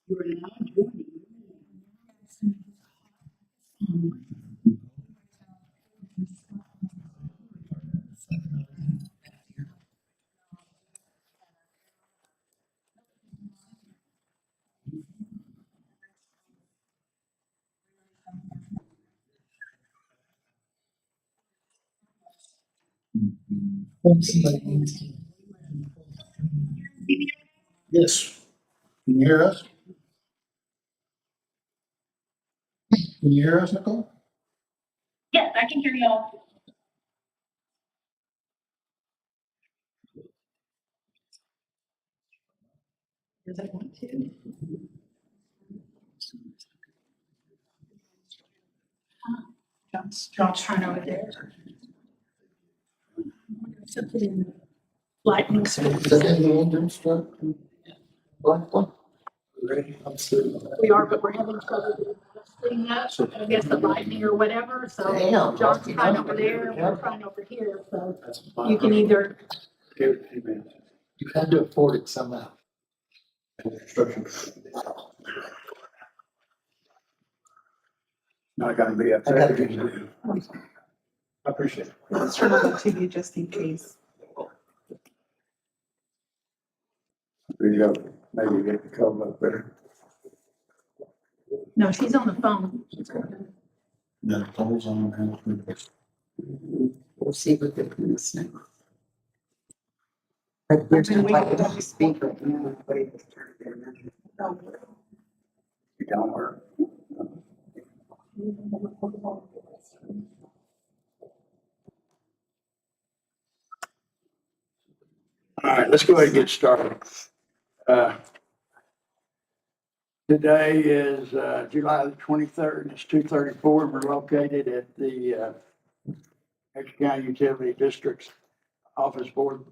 You're now joining. Yes. Can you hear us? Can you hear us, Nicole? Yes, I can hear y'all. Does that want to? John's trying over there. Something in the lightning switch. Is that in the engine struck? Black one? Ready? I'm sitting. We are, but we're having trouble setting that, I guess the lightning or whatever, so Damn. John's trying over there, and we're trying over here, so That's you can either, You had to afford it somehow. Construction. Not gonna be up there. I appreciate it. Let's turn on the TV just in case. There you go. Maybe get the cover up there. no, she's on the phone. No, phone's on. We'll see what they're doing now. But there's no way to speak right now. It don't work. All right, let's go ahead and get started. Today is July the 23rd. It's 2:34. We're located at the Exeter County Utility District's Office Board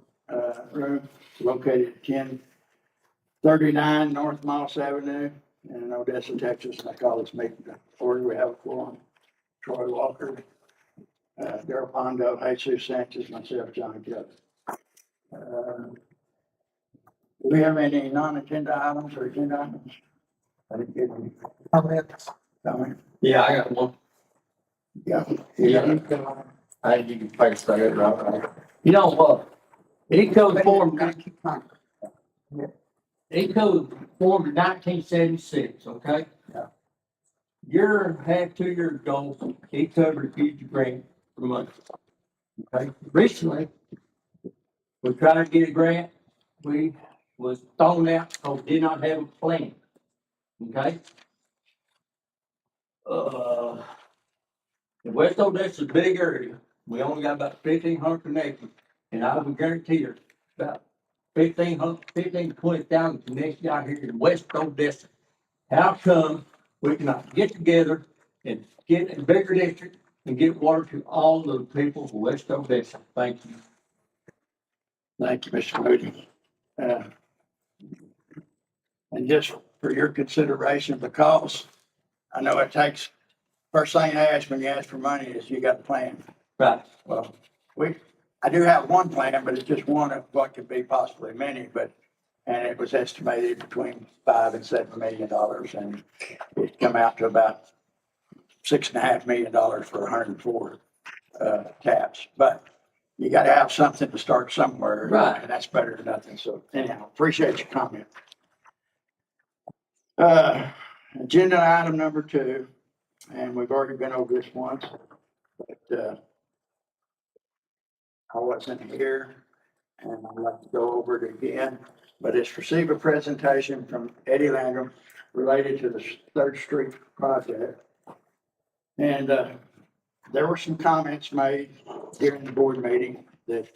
room, located at 1039 North Moss Avenue in Odessa, Texas. And I call this meeting to order. We have a quorum. Troy Walker, Darrell Pondo, Jesus Sanchez, myself, John Kelly. Do we have any non-agenda items or agenda items? I didn't get any. Comments? Comment? Yeah, I got one. Yeah. I think you can place that right. You know what? ECUD formed, Keep on. ECUD formed in 1976, okay? Yeah. Half 2 years ago, ECUD refused to grant the money. Okay, recently, we tried to get a grant, we was thrown out, because we did not have a plan. Okay? The West Odessa is a big area. We only got about 1,500 acres, and I will guarantee you, about 15 to 20,000 connected out here in West Odessa. How come we cannot get together and get a bigger district and get water to all the people of West Odessa? Thank you. Thank you, Mr. Moody. And just for your consideration, because I know it takes, first thing I ask when you ask for money is you got a plan. Right. Well, I do have one plan, but it's just one of what could be possibly many, and it was estimated between $5 and $7 million, and it come out to about $6.5 million for 104 taps. But you got to have something to start somewhere, Right. and that's better than nothing. So anyhow, appreciate your comment. Agenda item number 2, and we've already been over this once, but I wasn't here, and I'd like to go over it again. But it's receive a presentation from Eddie Landrum related to the 3rd Street project. And there were some comments made during the board meeting that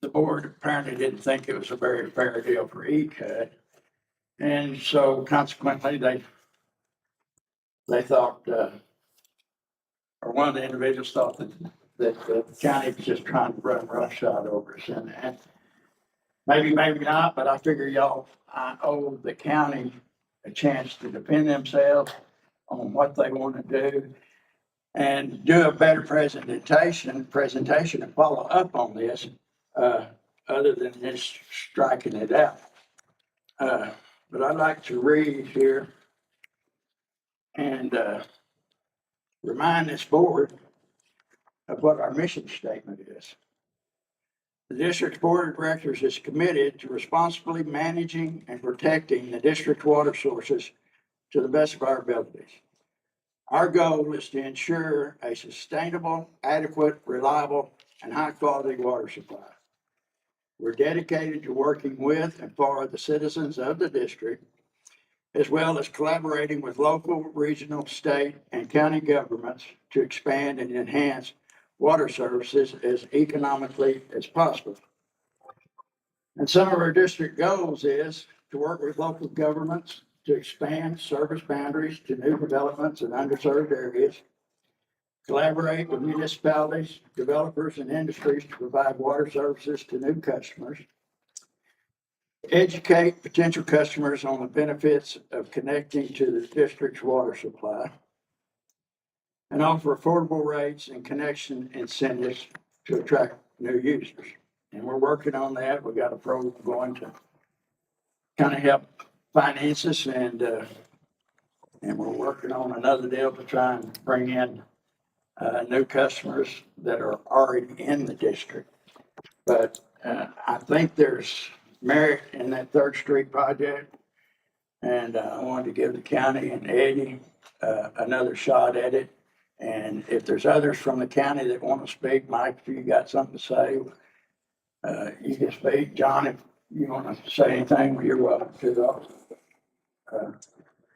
the board apparently didn't think it was a very fair deal for ECUD. And so consequently, they thought, or one of the individuals thought that the county was just trying to run roughshod over us. And maybe not, but I figure I owe the county a chance to defend themselves on what they want to do and do a better presentation and follow up on this, other than just striking it out. But I'd like to read here and remind this board of what our mission statement is. The district's board of directors is committed to responsibly managing and protecting the district's water sources to the best of our abilities. Our goal is to ensure a sustainable, adequate, reliable, and high-quality water supply. We're dedicated to working with and for the citizens of the district, as well as collaborating with local, regional, state, and county governments to expand and enhance water services as economically as possible. And some of our district goals is to work with local governments to expand service boundaries to new developments in underserved areas, collaborate with municipalities, developers, and industries to provide water services to new customers, educate potential customers on the benefits of connecting to the district's water supply, and offer affordable rates and connection incentives to attract new users. And we're working on that. We've got a program going to kind of help finances and we're working on another deal to try and bring in new customers that are already in the district. But I think there's merit in that Third Street project. And I wanted to give the county and Eddie another shot at it. And if there's others from the county that want to speak, Mike, if you got something to say, you can speak. John, if you want to say anything, you're welcome to.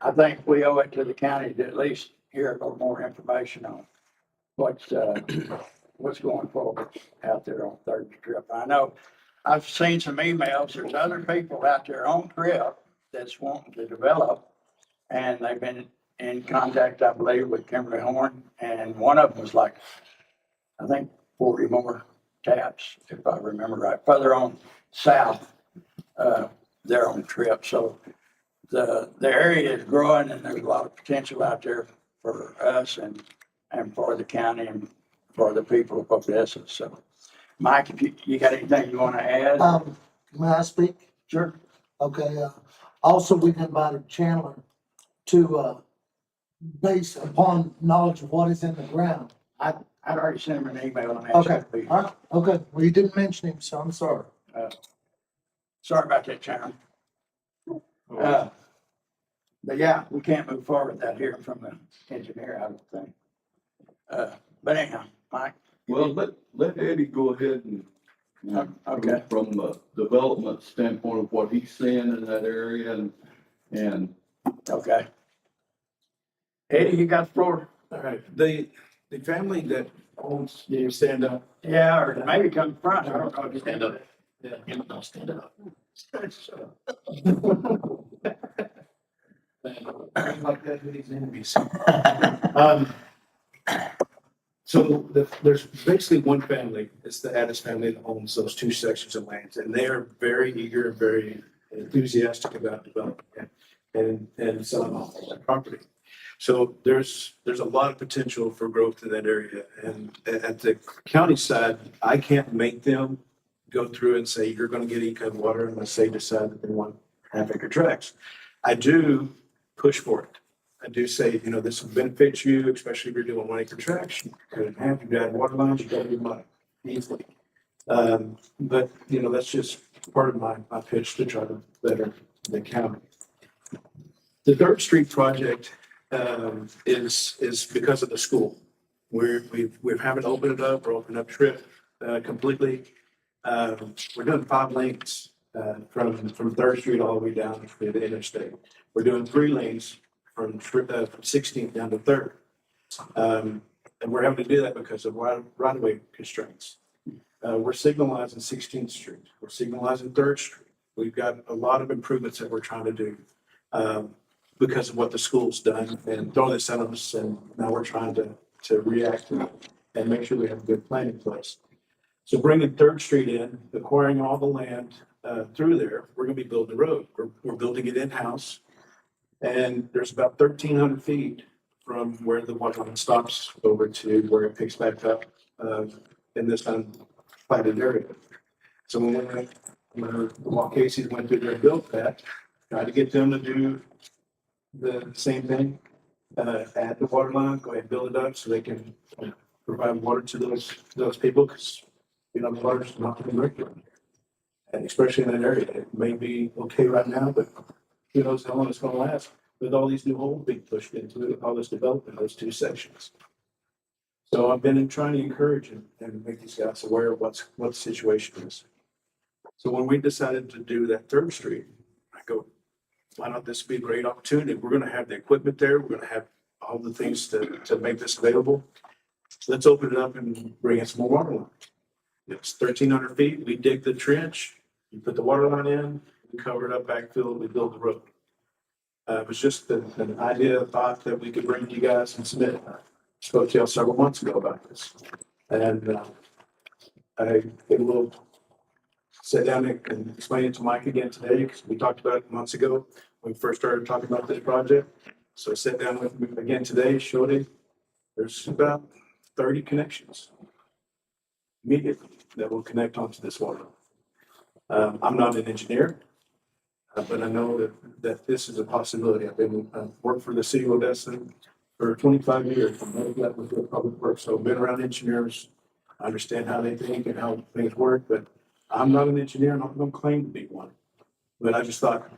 I think we owe it to the county to at least hear a little more information on what's going forward out there on Third Strip. I know I've seen some emails. There's other people out there on Trip that's wanting to develop, and they've been in contact, I believe, with Kimberly Horn, and one of them was like, I think 40 more taps, if I remember right, further on south, there on Trip. So the area is growing, and there's a lot of potential out there for us and for the county and for the people of Odessa. So, Mike, if you got anything you want to add? May I speak? Sure. Okay, also we've invited Chandler to, base upon knowledge of what is in the ground. I'd already sent him an email on that. Okay, all right, okay, well, you didn't mention him, so I'm sorry. Sorry about that, Chairman. But yeah, we can't move forward without hearing from the engineer, I don't think. But anyhow, Mike. Well, let Eddie go ahead and. Okay. From a development standpoint of what he's seeing in that area and. Okay. Eddie, you got the floor? All right, the family that owns, you stand up. Yeah, or maybe come front. I don't know if you stand up. Yeah, no, stand up. Like that with these enemies. So there's basically one family, it's the Addis family that owns those two sections of land, and they are very eager and very enthusiastic about developing and selling off that property. So there's a lot of potential for growth in that area. And at the county side, I can't make them go through and say, you're going to get ECUD water unless they decide that they want half-acre tracts. I do push for it. I do say, this will benefit you, especially if you're doing 1 acre tracts. You could have, you've got water lines, you got to get money easily. But that's just part of my pitch to try to better the county. The Third Street project is because of the school. We haven't opened it up. We're opening up Trip completely. We're doing 5 lanes from Third Street all the way down to the interstate. We're doing 3 lanes from 16th down to 3rd. And we're having to do that because of right-of-way constraints. We're signalizing 16th Street. We're signalizing 3rd Street. We've got a lot of improvements that we're trying to do because of what the school's done and throw this at us. And now we're trying to react and make sure we have a good plan in place. So bringing 3rd Street in, acquiring all the land through there, we're going to be building the road. We're building it in-house. And there's about 1,300 feet from where the water line stops over to where it picks back up in this unplatted area. So when Casey went through there and built that, tried to get them to do the same thing. Add the water line, go ahead and build it up so they can provide water to those people, because, you know, the water's not going to be regular. And especially in that area, it may be okay right now, but who knows how long it's gonna last with all these new holes being pushed into it, all this development, those two sections. So I've been trying to encourage and make these guys aware of what the situation is. So when we decided to do that Third Street, I go, why not this be a great opportunity? We're gonna have the equipment there. We're gonna have all the things to make this available. Let's open it up and bring in some more water line. It's 1,300 feet. We dig the trench, you put the water line in, we cover it up, backfill, we build the road. It was just an idea, a thought that we could bring to you guys and submit. I spoke to y'all several months ago about this. And I did a little sit down and explain it to Mike again today, because we talked about it months ago when we first started talking about this project. So I sat down with him again today, showed him there's about 30 connections immediately that will connect onto this water. I'm not an engineer, but I know that this is a possibility. I've been worked for the city of Odessa for 25 years. I'm not that with the public works, so I've been around engineers. I understand how they think and how things work, but I'm not an engineer, and I don't claim to be one. But I just thought,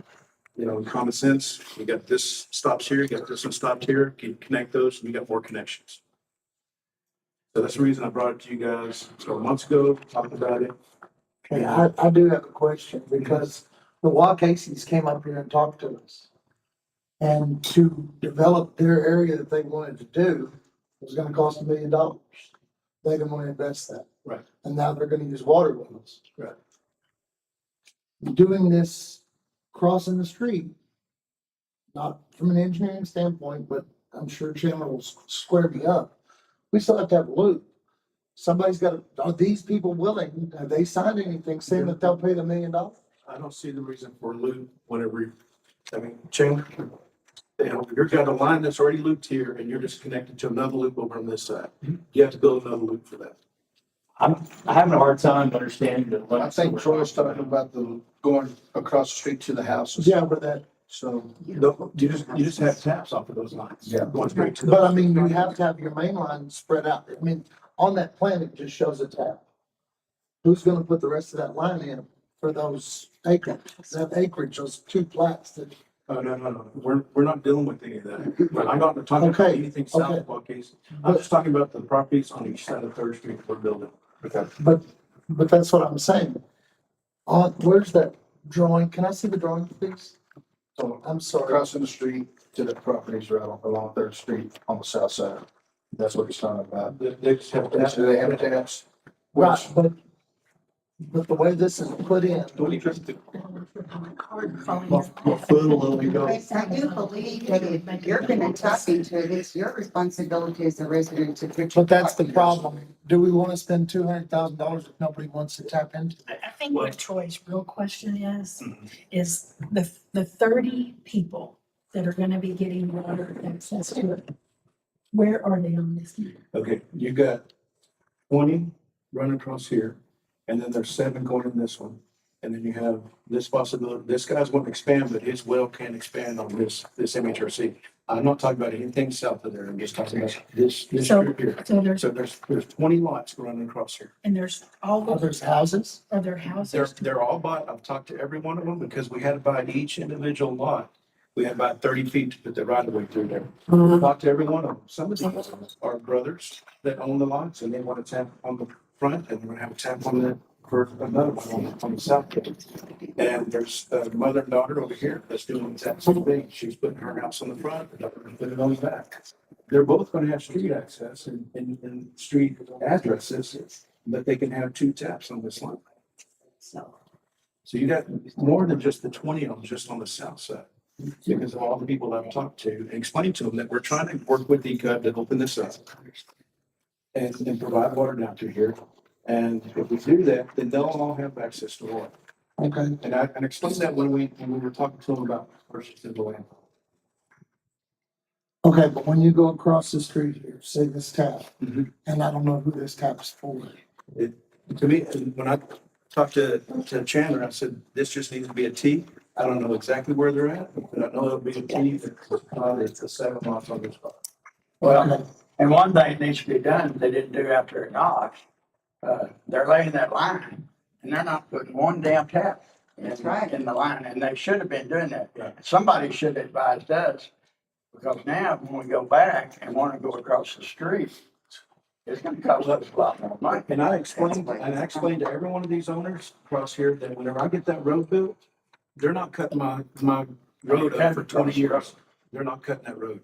you know, common sense, you got this stops here, you got this one stopped here, can you connect those, and you got more connections. So that's the reason I brought it to you guys several months ago, talked about it. Okay, I do have a question, because the Casey's came up here and talked to us. And to develop their area that they wanted to do was gonna cost $1 million. They didn't want to invest that. Right. And now they're gonna use water wells. Right. Doing this crossing the street, not from an engineering standpoint, but I'm sure Chandler will square me up. We still have to have a loop. Somebody's got to, are these people willing? Have they signed anything saying that they'll pay the $1 million? I don't see the reason for a loop whenever, I mean, Chandler, you know, you've got a line that's already looped here and you're just connected to another loop over on this side. You have to build another loop for that. I'm having a hard time understanding the. I think Troy's talking about the going across the street to the houses. Yeah, but that, So you just have taps off of those lines. Yeah. Going straight to but I those. mean, you have to have your main line spread out. I mean, on that plan, it just shows a tap. Who's gonna put the rest of that line in for those acreage, those two flats that, Oh, no. We're not dealing with any of that. I'm not talking about Okay, anything south okay. of Waukees. I'm just talking about the properties on each side of Third Street we're building. Okay. but that's what I'm saying. On, where's that drawing? Can I see the drawing, please? So I'm sorry. crossing the street to the properties right along Third Street on the south side. That's what he's talking about. They just have Do taps. they have taps? Right, but the way this is put in, Don't you trust the Card calling. foot a little bit? Chris, I do believe that if you're gonna tap into it, it's your responsibility as a resident to. but that's the problem. Do we want to spend $200,000 if nobody wants to tap into it? I think what Troy's real question is the 30 people that are gonna be getting water access to it. Where are they on this map? Okay, you got 20 running across here, and then there's 7 going in this one. And then you have this possibility, this guy's wanting to expand, but his well can't expand on this MHRC. I'm not talking about anything south of there, I'm just talking about this So- strip here. So there's, So there's 20 lots running across here. and there's all Are of, there houses? are there They're, houses? they're all bought, I've talked to every one of them, because we had to buy each individual lot. We had about 30 feet to put the right of way through there. Talked to every one of them. Some of these are brothers that own the lots, and they want to tap on the front, and they're gonna have a tap on the, for another one on the south end. And there's a mother and daughter over here that's doing the exact same thing. She's putting her house on the front, and putting it on the back. They're both gonna have street access and street addresses, but they can have 2 taps on this line. So, So you got more than just the 20 of them just on the south side. Because of all the people I've talked to and explained to them that we're trying to work with ECUD to open this up and provide water down through here. And if we do that, then they'll all have access to water. Okay, And I explained that when we were talking to them about purchasing the land. okay, but when you go across the street here, say this tap, Mhm. and I don't know who this tap is for. To me, when I talked to Chandler, I said, this just needs to be a T I don't know exactly where they're at, but I know it'll be a key. It's a 7 months on this spot. Well, and one thing needs to be done, they didn't do after it knocks, they're laying that line, and they're not putting one damn tap That's right. in the line, and they should have been doing that. Right. Somebody should have advised us, because now when we go back and wanna go across the street, it's gonna cost us a lot more money. And I explained to every one of these owners across here that whenever I get that road built, they're not cutting my road up for 20 years. They're not cutting that road.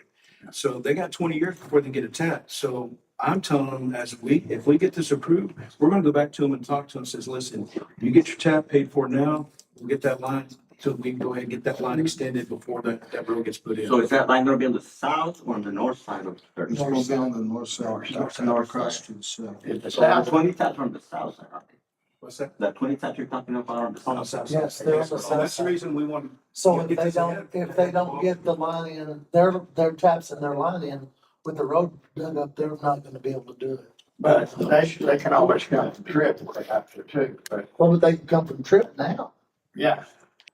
So they got 20 years before they get attacked. So I'm telling them if we get this approved, we're gonna go back to them and talk to them, says, listen, you get your tap paid for now, we'll get that line, so we can go ahead and get that line extended before that road gets put in. So is that line gonna be on the south or on the north side of the It's church? gonna be on the north side, North across side. to the south. Is the So the south, 20 taps are on the south side, aren't they? What's that? The 20 taps you're talking about are on the On the south south side? side. Yes, they're on the So south that's the side. reason we want. So Get if they this don't, ahead. if they don't get the line in, their taps and their line in with the road dug up, they're not gonna be able to do it. but they can always come from Trip if they have to too, but, Well, but they can come from Trip now. yeah,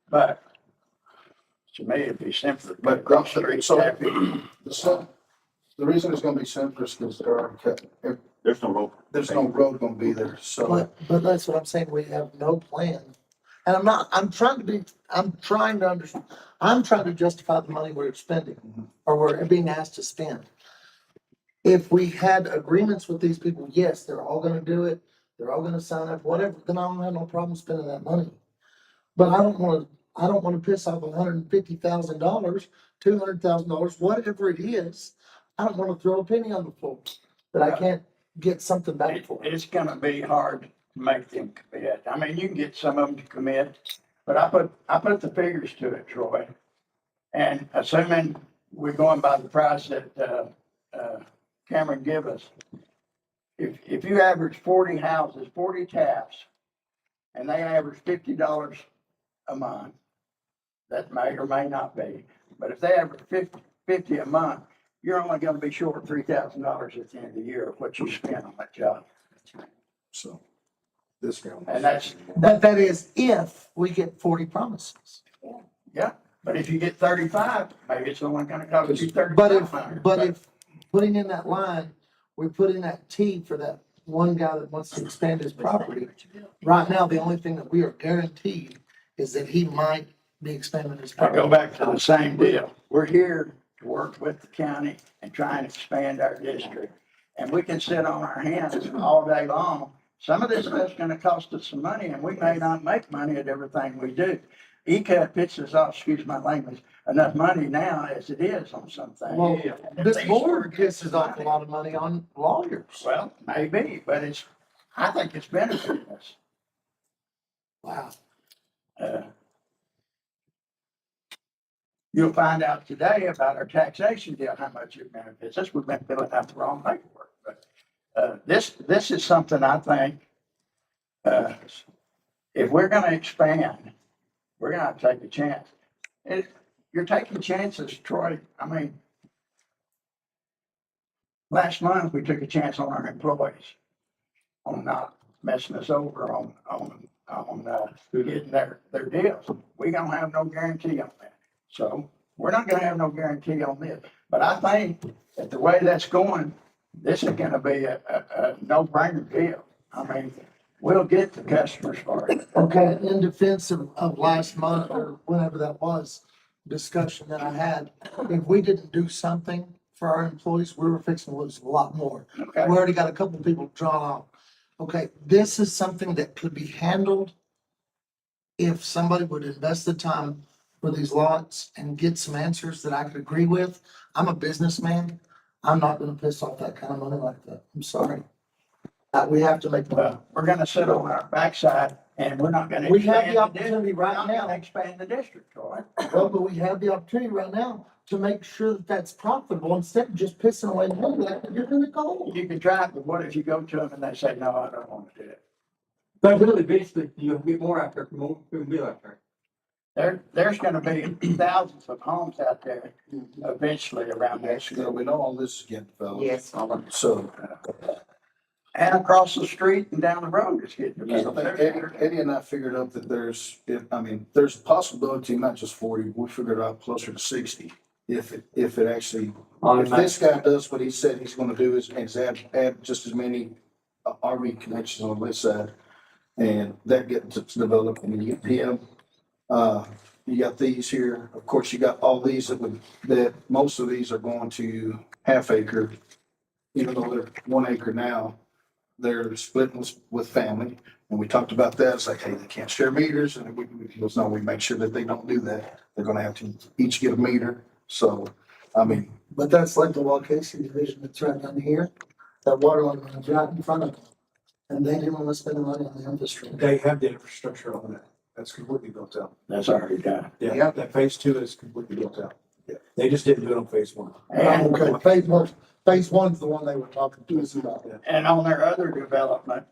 but to me, it'd be simpler, but But across the street, so tap the reason it's gonna be simpler is because there are, There's no road. there's no road gonna be there, so. But that's what I'm saying, we have no plan. And I'm trying to justify the money we're spending, or we're being asked to spend. If we had agreements with these people, yes, they're all gonna do it, they're all gonna sign up, whatever, then I don't have no problem spending that money. But I don't wanna piss off $150,000, $200,000, whatever it is. I don't wanna throw a penny on the floor that I can't get something back for. It's gonna be hard to make them commit. I mean, you can get some of them to commit, but I put the figures to it, Troy. And assuming we're going by the price that, Cameron give us, if you average 40 houses, 40 taps, and they average $50 a month, that may or may not be, but if they average 50 a month, you're only gonna be short $3,000 at the end of the year of what you spend on that job. So, this guy. And that's, But that is if we get 40 promises. yeah, but if you get 35, maybe it's only gonna cost you But if, 3,500. but if putting in that line, we put in that T for that one guy that wants to expand his property. Right now, the only thing that we are guaranteed is that he might be expanding his I go property. back to the same deal. We're here to work with the county and try and expand our district. And we can sit on our hands all day long. Some of this stuff's gonna cost us some money, and we may not make money at everything we do. ECUD pitches off, excuse my language, enough money now as it is on some Well, things. this board pisses off a lot of money on lawyers. Well, maybe, but I think it's benefiting us. Wow. Uh, You'll find out today about our taxation deal, how much it benefits us. We've been filling out the wrong paperwork, but, this is something I think, if we're gonna expand, we're gonna have to take a chance. You're taking chances, Troy. I mean, last month, we took a chance on our employees on not messing us over on getting their deals. We don't have no guarantee on that. So we're not gonna have no guarantee on this. But I think that the way that's going, this is gonna be a no-brainer deal. I mean, we'll get the customers for it. Okay, in defense of last month or whenever that was, discussion that I had, if we didn't do something for our employees, we were fixing to lose a lot more. Okay? We already got a couple of people drawn off. Okay, this is something that could be handled if somebody would invest the time for these lots and get some answers that I could agree with. I'm a businessman. I'm not gonna piss off that kind of money like that. I'm sorry. We have to make money. We're gonna sit on our backside and we're not gonna. We have the expand opportunity district. right We're not now. gonna expand the district, Troy. Well, but we have the opportunity right now to make sure that that's profitable instead of just pissing away money like you're gonna go. You can try it, but what if you go to them and they say, no, I don't want to do it? But really, basically, you'll get more out there, more people out there. There's gonna be thousands of homes out there eventually around this. We know all this is getting developed. Yes, all of it. So, And across the street and down the road, it's getting I developed. think Eddie and I figured out that there's a possibility, not just 40, we figured out closer to 60. If it actually, if this guy does what he said he's gonna do is add just as many RV connections on this side. And that gets developed and you get him, you got these here. Of course, you got all these that most of these are going to half acre. Even though they're 1 acre now, they're splitting with family. And we talked about that. It's like, hey, they can't share meters. And we make sure that they don't do that. They're gonna have to each get a meter. So, I mean, But that's like the Waukegan division that's right down here, that water line is right in front of them. And they didn't want to spend the money on the infrastructure. They have the infrastructure on that. That's completely built out. That's already done. Yeah, that phase 2 is completely built out. Yeah, they just didn't do it on phase 1. And, Okay, phase one's the one they were talking to us about. and on their other development,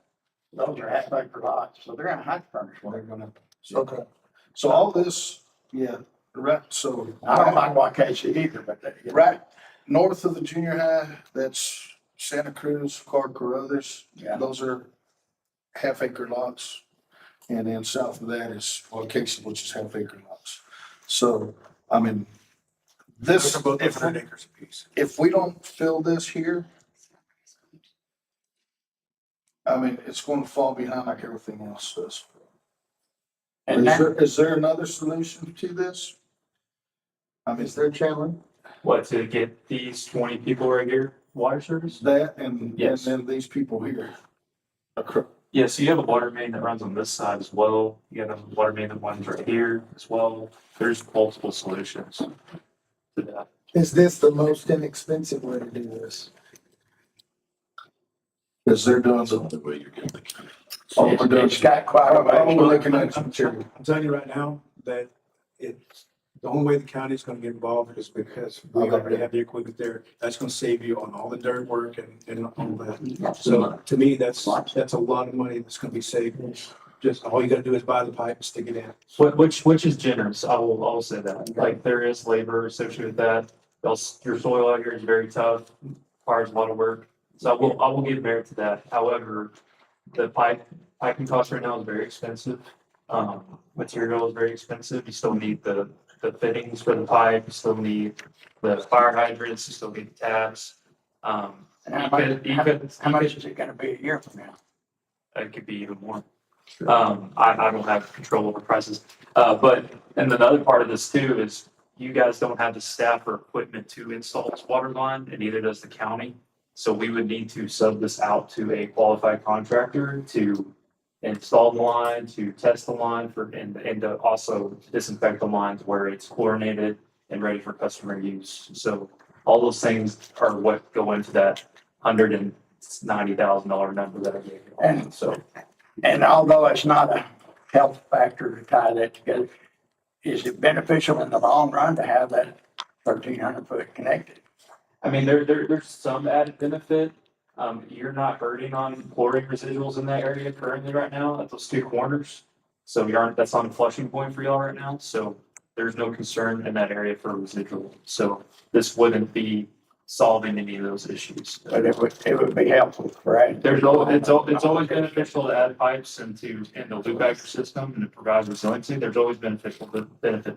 those are half acre lots, so they're gonna have to furnish one. they're gonna, Okay. so all this, yeah, right, so. I don't like Waukegan either, but they. Right north of the junior high, that's Santa Cruz, Clark, Carruthers. Yeah. Those are half acre lots. And then south of that is Waukegan, which is half acre lots. So, I mean, this, They're both 100 acres apiece. if we don't fill this here, I mean, it's going to fall behind like everything else does. And that, Is there another solution to this? I mean, Is there, Chairman? What, to get these 20 people right here, water service? that and Yes. then these people here. Yeah, so you have a water main that runs on this side as well. You have a water main that runs right here as well. There's multiple solutions to that. Is this the most inexpensive way to do this? Because they're doing The way you're getting. all we're doing. it's got quite a All we're way. looking at is material. I'm telling you right now that it's, the only way the county is gonna get involved is because we already have the equipment there. That's gonna save you on all the dirt work and all that. So to me, that's a lot of money that's gonna be saved. Just all you gotta do is buy the pipe and stick it in. Which is generous. I'll say that. Like there is labor associated with that. Your soil out here is very tough, requires a lot of work. So I will give merit to that. However, the piping cost right now is very expensive. Material is very expensive. You still need the fittings for the pipe. You still need the fire hydrants. You still need the taps. And You how much could, is it gonna be a year from now? it could be even more. I don't have control over prices. But, and then the other part of this too is you guys don't have the staff or equipment to install this water line, and neither does the county. So we would need to sub this out to a qualified contractor to install the line, to test the line and to also disinfect the lines where it's chlorinated and ready for customer use. So all those things are what go into that $190,000 number that I gave you. And- So. And although it's not a health factor to tie that together, is it beneficial in the long run to have that 1,300 foot connected? I mean, there's some added benefit. You're not hurting on chlorine residuals in that area currently right now at those two corners. So that's on a flushing point for y'all right now. So there's no concern in that area for residual. So this wouldn't be solving any of those issues. But it would be helpful, right? It's always beneficial to add pipes in the loop actor system and it provides resiliency. There's always benefit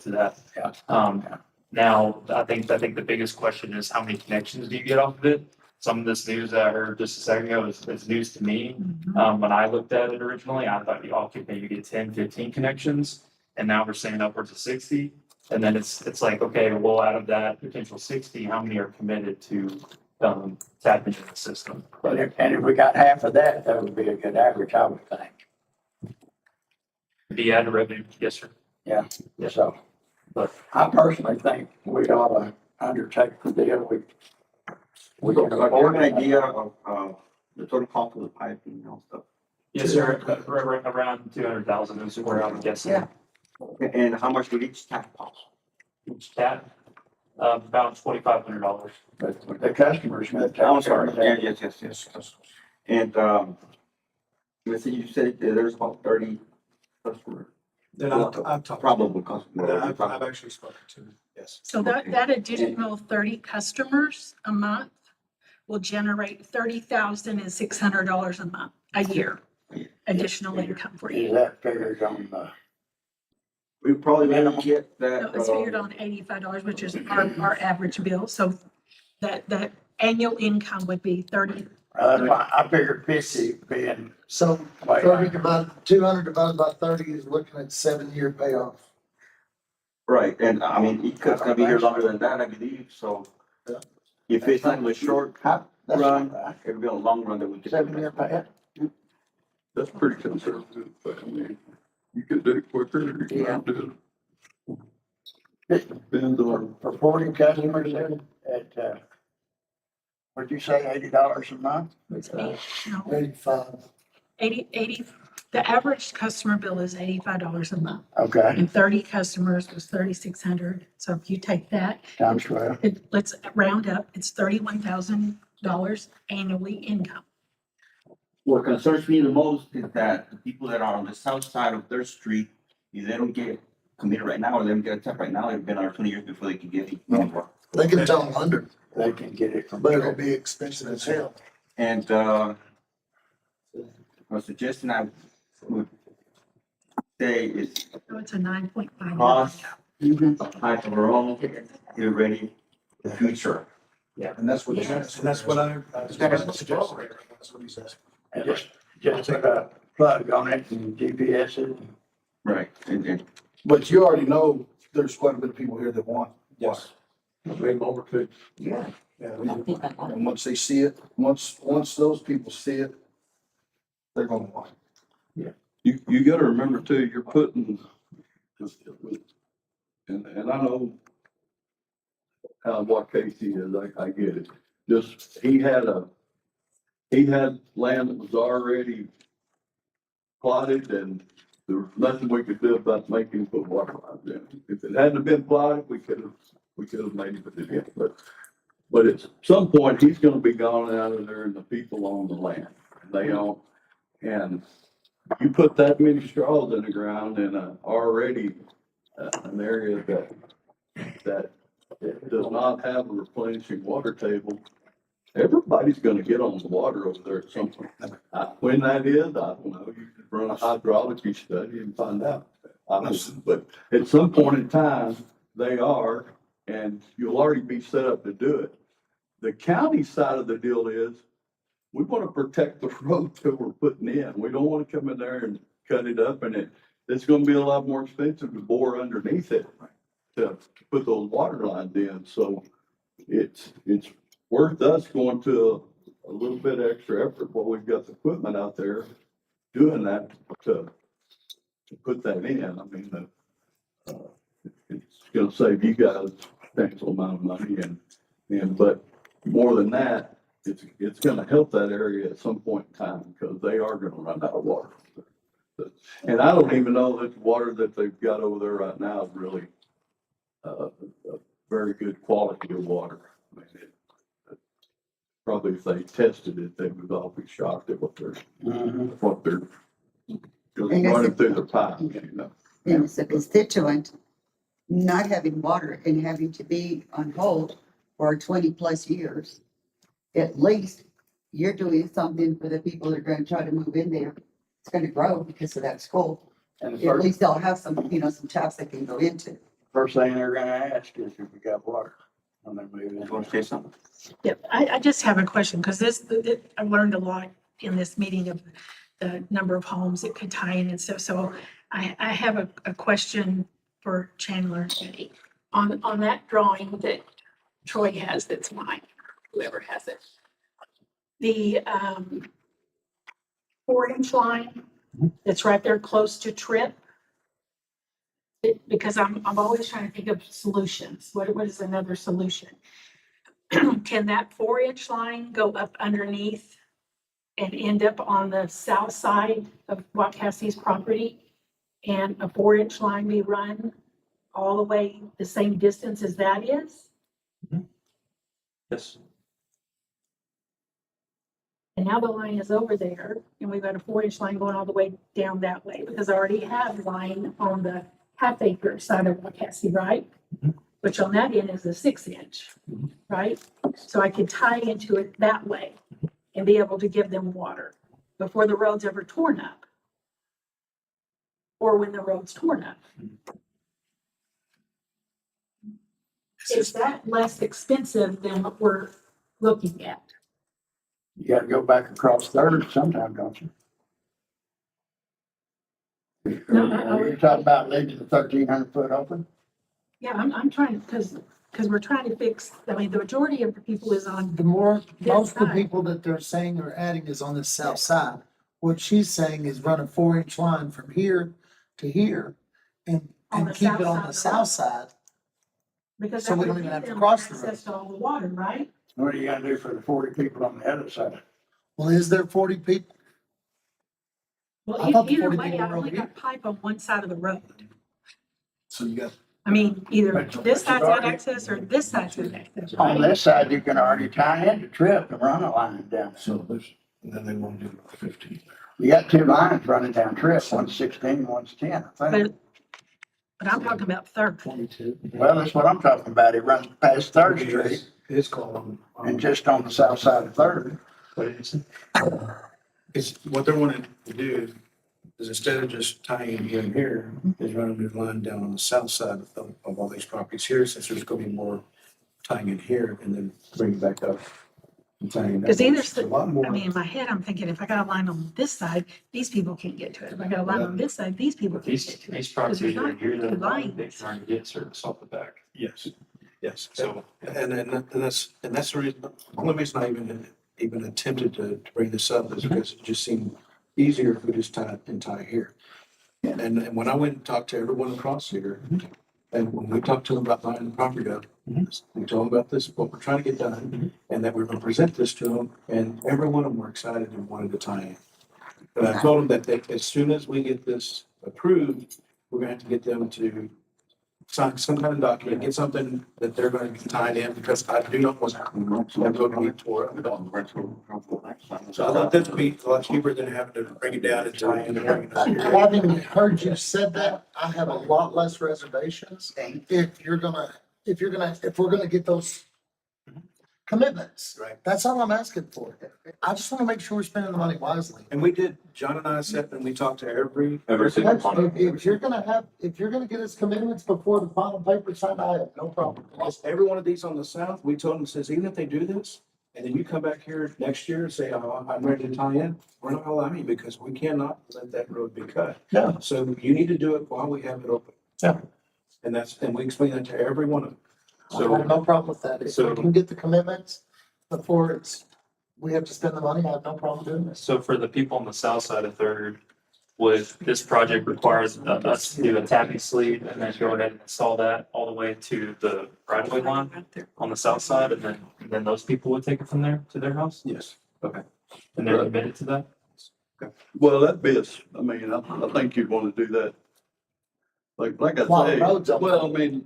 to that. Yeah. Now, I think the biggest question is how many connections do you get off of it? Some of this news that I heard just a second ago is news to me. When I looked at it originally, I thought y'all could maybe get 10, 15 connections. And now we're saying upwards of 60. And then it's like, okay, well, out of that potential 60, how many are committed to tap into the system? But if we got half of that, that would be a good average, I would think. The added revenue, yes, sir. Yeah, so. But I personally think we ought to undertake the deal. We So, can like, you have afford an it. idea of, the total cost of the piping and stuff? yes, sir, around 200,000 is where I'm guessing. Yeah. And how much would each tap cost? Each tap, about $2,500. But the customers. I'm sorry, yeah, yes. And, you said there's about 30 customers, Then I've talked, probable customers. I've actually spoken to them, yes. So that additional 30 customers a month will generate $30,600 a month, a year, additional income for Is you. that figured on the, We probably gonna get that. No, it's figured on $85, which is our average bill, so that annual income would be 30. that's why I figured 50 being, So Wait. 200 divided by 30 is looking at 7-year payoff. Right, and I mean, ECUD's gonna be here longer than that, I believe, so. Yeah. If it's on the short that's run, not bad. it'll be a long run that we can. 7-year pay. That's pretty conservative, but I mean, you could do it quicker, or you Yeah. can do it. Depends on, For 40 customers at, what'd you say, $80 a month? It's eight, no, 85. 80, the average customer bill is $85 a month. Okay, And 30 customers was 3,600. So if you take that, times 12. let's round up, it's $31,000 annually income. What concerns me the most is that the people that are on the south side of their street, if they don't get committed right now, or they don't get a tap right now, it's been another 20 years before they can get it. They can tell them under, They can get it from. but it'll be expensive as hell. And, a suggestion I would say is So it's a 9.5. cost, type of our own, get ready, the future. And that's what. Yes. And that's what that's what I suggested. That's what he says. And just put a plug on it and GPS it. Right, and But you already know there's quite a bit of people here that want. yes. Maybe over to. Yeah. And once they see it, once those people see it, they're gonna want it. You gotta remember too, you're putting, and I know what Casey is, I get it. Just, he had land that was already plotted and there was nothing we could do about making him put water lines in. If it hadn't been plotted, we could have made it, but at some point, he's gonna be gone out of there and the people own the land. They don't, and you put that many straws in the ground in already an area that does not have a replenishing water table, everybody's gonna get on the water over there at some point. When that is, I don't know, you could run a hydrology study and find out. I don't know, but at some point in time, they are, and you'll already be set up to do it. The county side of the deal is, we want to protect the road that we're putting in. We don't want to come in there and cut it up, and it's gonna be a lot more expensive to bore underneath it to put those water lines in. So it's worth us going to a little bit extra effort while we've got the equipment out there doing that to put that in. I mean, it's gonna save you guys a substantial amount of money but more than that, it's gonna help that area at some point in time because they are gonna run out of water. And I don't even know that the water that they've got over there right now is really a very good quality of water. I mean, probably if they tested it, they would all be shocked at what they're running through their pipes, you know. And as a constituent, not having water and having to be on hold for 20+ years, at least you're doing something for the people that are gonna try to move in there. It's gonna grow because of that school. And the At first, least they'll have some, some jobs they can go into. first thing they're gonna ask is if we got water when they move in. you want to say something? Yeah, I just have a question, because I learned a lot in this meeting of the number of homes it could tie in and stuff. So I have a question for Chandler and Eddie. On that drawing that Troy has, that's mine, whoever has it. The 4-inch line that's right there close to Trip. Because I'm always trying to think of solutions. What is another solution? Can that 4-inch line go up underneath and end up on the south side of Wakassi's property? And a 4-inch line be run all the way the same distance as that is? Yes. And now the line is over there and we've got a 4-inch line going all the way down that way because I already have line on the half-acre side of Wakassi, right? Which on that end is a 6-inch, right? So I could tie into it that way and be able to give them water before the road's ever torn up. Or when the road's torn up. Is that less expensive than what we're looking at? You gotta go back across Third sometime, don't you? No, Are you talking about leaving the 1,300 foot open? Yeah, I'm trying, because we're trying to fix, I mean, the majority of the people is on, Most of the side. people that they're saying are adding is on the south side. What she's saying is run a 4-inch line from here to here and, On and the keep south it on side the of the south road. side. because So that we don't would even give have to them cross the road. access to all the water, right? What are you gonna do for the 40 people on the other side? Well, is there 40 people? Well, I thought the either 40 way, people I've were only over got pipe on one side of the road. So you got, I mean, either But this you've side's got already- access or this side's got access, On right? this side, you can already tie into Trip and run a line down. so there's, and then they want to do 15 there. You got 2 lines running down Trip, one's 16, one's 10, I think. But I'm talking about Third. 22. Well, that's what I'm talking about. It runs past Third Street His call on. and just on the south side of Third. What did you say? It's, what they're wanting to do is instead of just tying here and here, is run a new line down on the south side of all these properties here, since there's gonna be more tying in here and then bring it back up. And tying in that Because way. either, It's a lot more. I mean, in my head, I'm thinking if I got a line on this side, these people can't get to it. If I got a line on this side, these people can't These, get to it. these properties not are here, two they're lines. trying to get service off the back. Yes, yes. So- And that's the reason, the only reason I even attempted to bring this up is because it just seemed easier if we just tie here. And when I went and talked to everyone across here, and when we talked to them about buying the property up, we told them about this, what we're trying to get done, and that we're gonna present this to them, and every one of them were excited and wanted to tie in. But I told them that as soon as we get this approved, we're gonna have to get them to sign some kind of document, get something that they're gonna be tied in, because I do not want them to be tore up. So I thought this would be a lot cheaper than having to bring it down and tie in and bring it up here. Having heard you said that, I have a lot less reservations. If we're gonna get those commitments. Right. That's all I'm asking for. I just want to make sure we're spending the money wisely. And we did, John and I sat and we talked to every That's- If you're gonna get us commitments before the final paper signed, I have no problem. every one of these on the south, we told them, says, even if they do this, and then you come back here next year and say, oh, I'm ready to tie in, we're not allowing you because we cannot let that road be cut. Yeah. So you need to do it while we have it open. Yeah. And we explain that to every one of them. I have no problem with that. If we can get the commitments before we have to spend the money, I have no problem doing this. So for the people on the south side of Third, would this project requires us to do a tapping sleeve and then go ahead and install that all the way to the right of way line on the south side, and then those people would take it from there to their house? Yes. And they're committed to that? Well, that bit's, I mean, I think you'd want to do that. Like I While the say, road's open. well, I mean,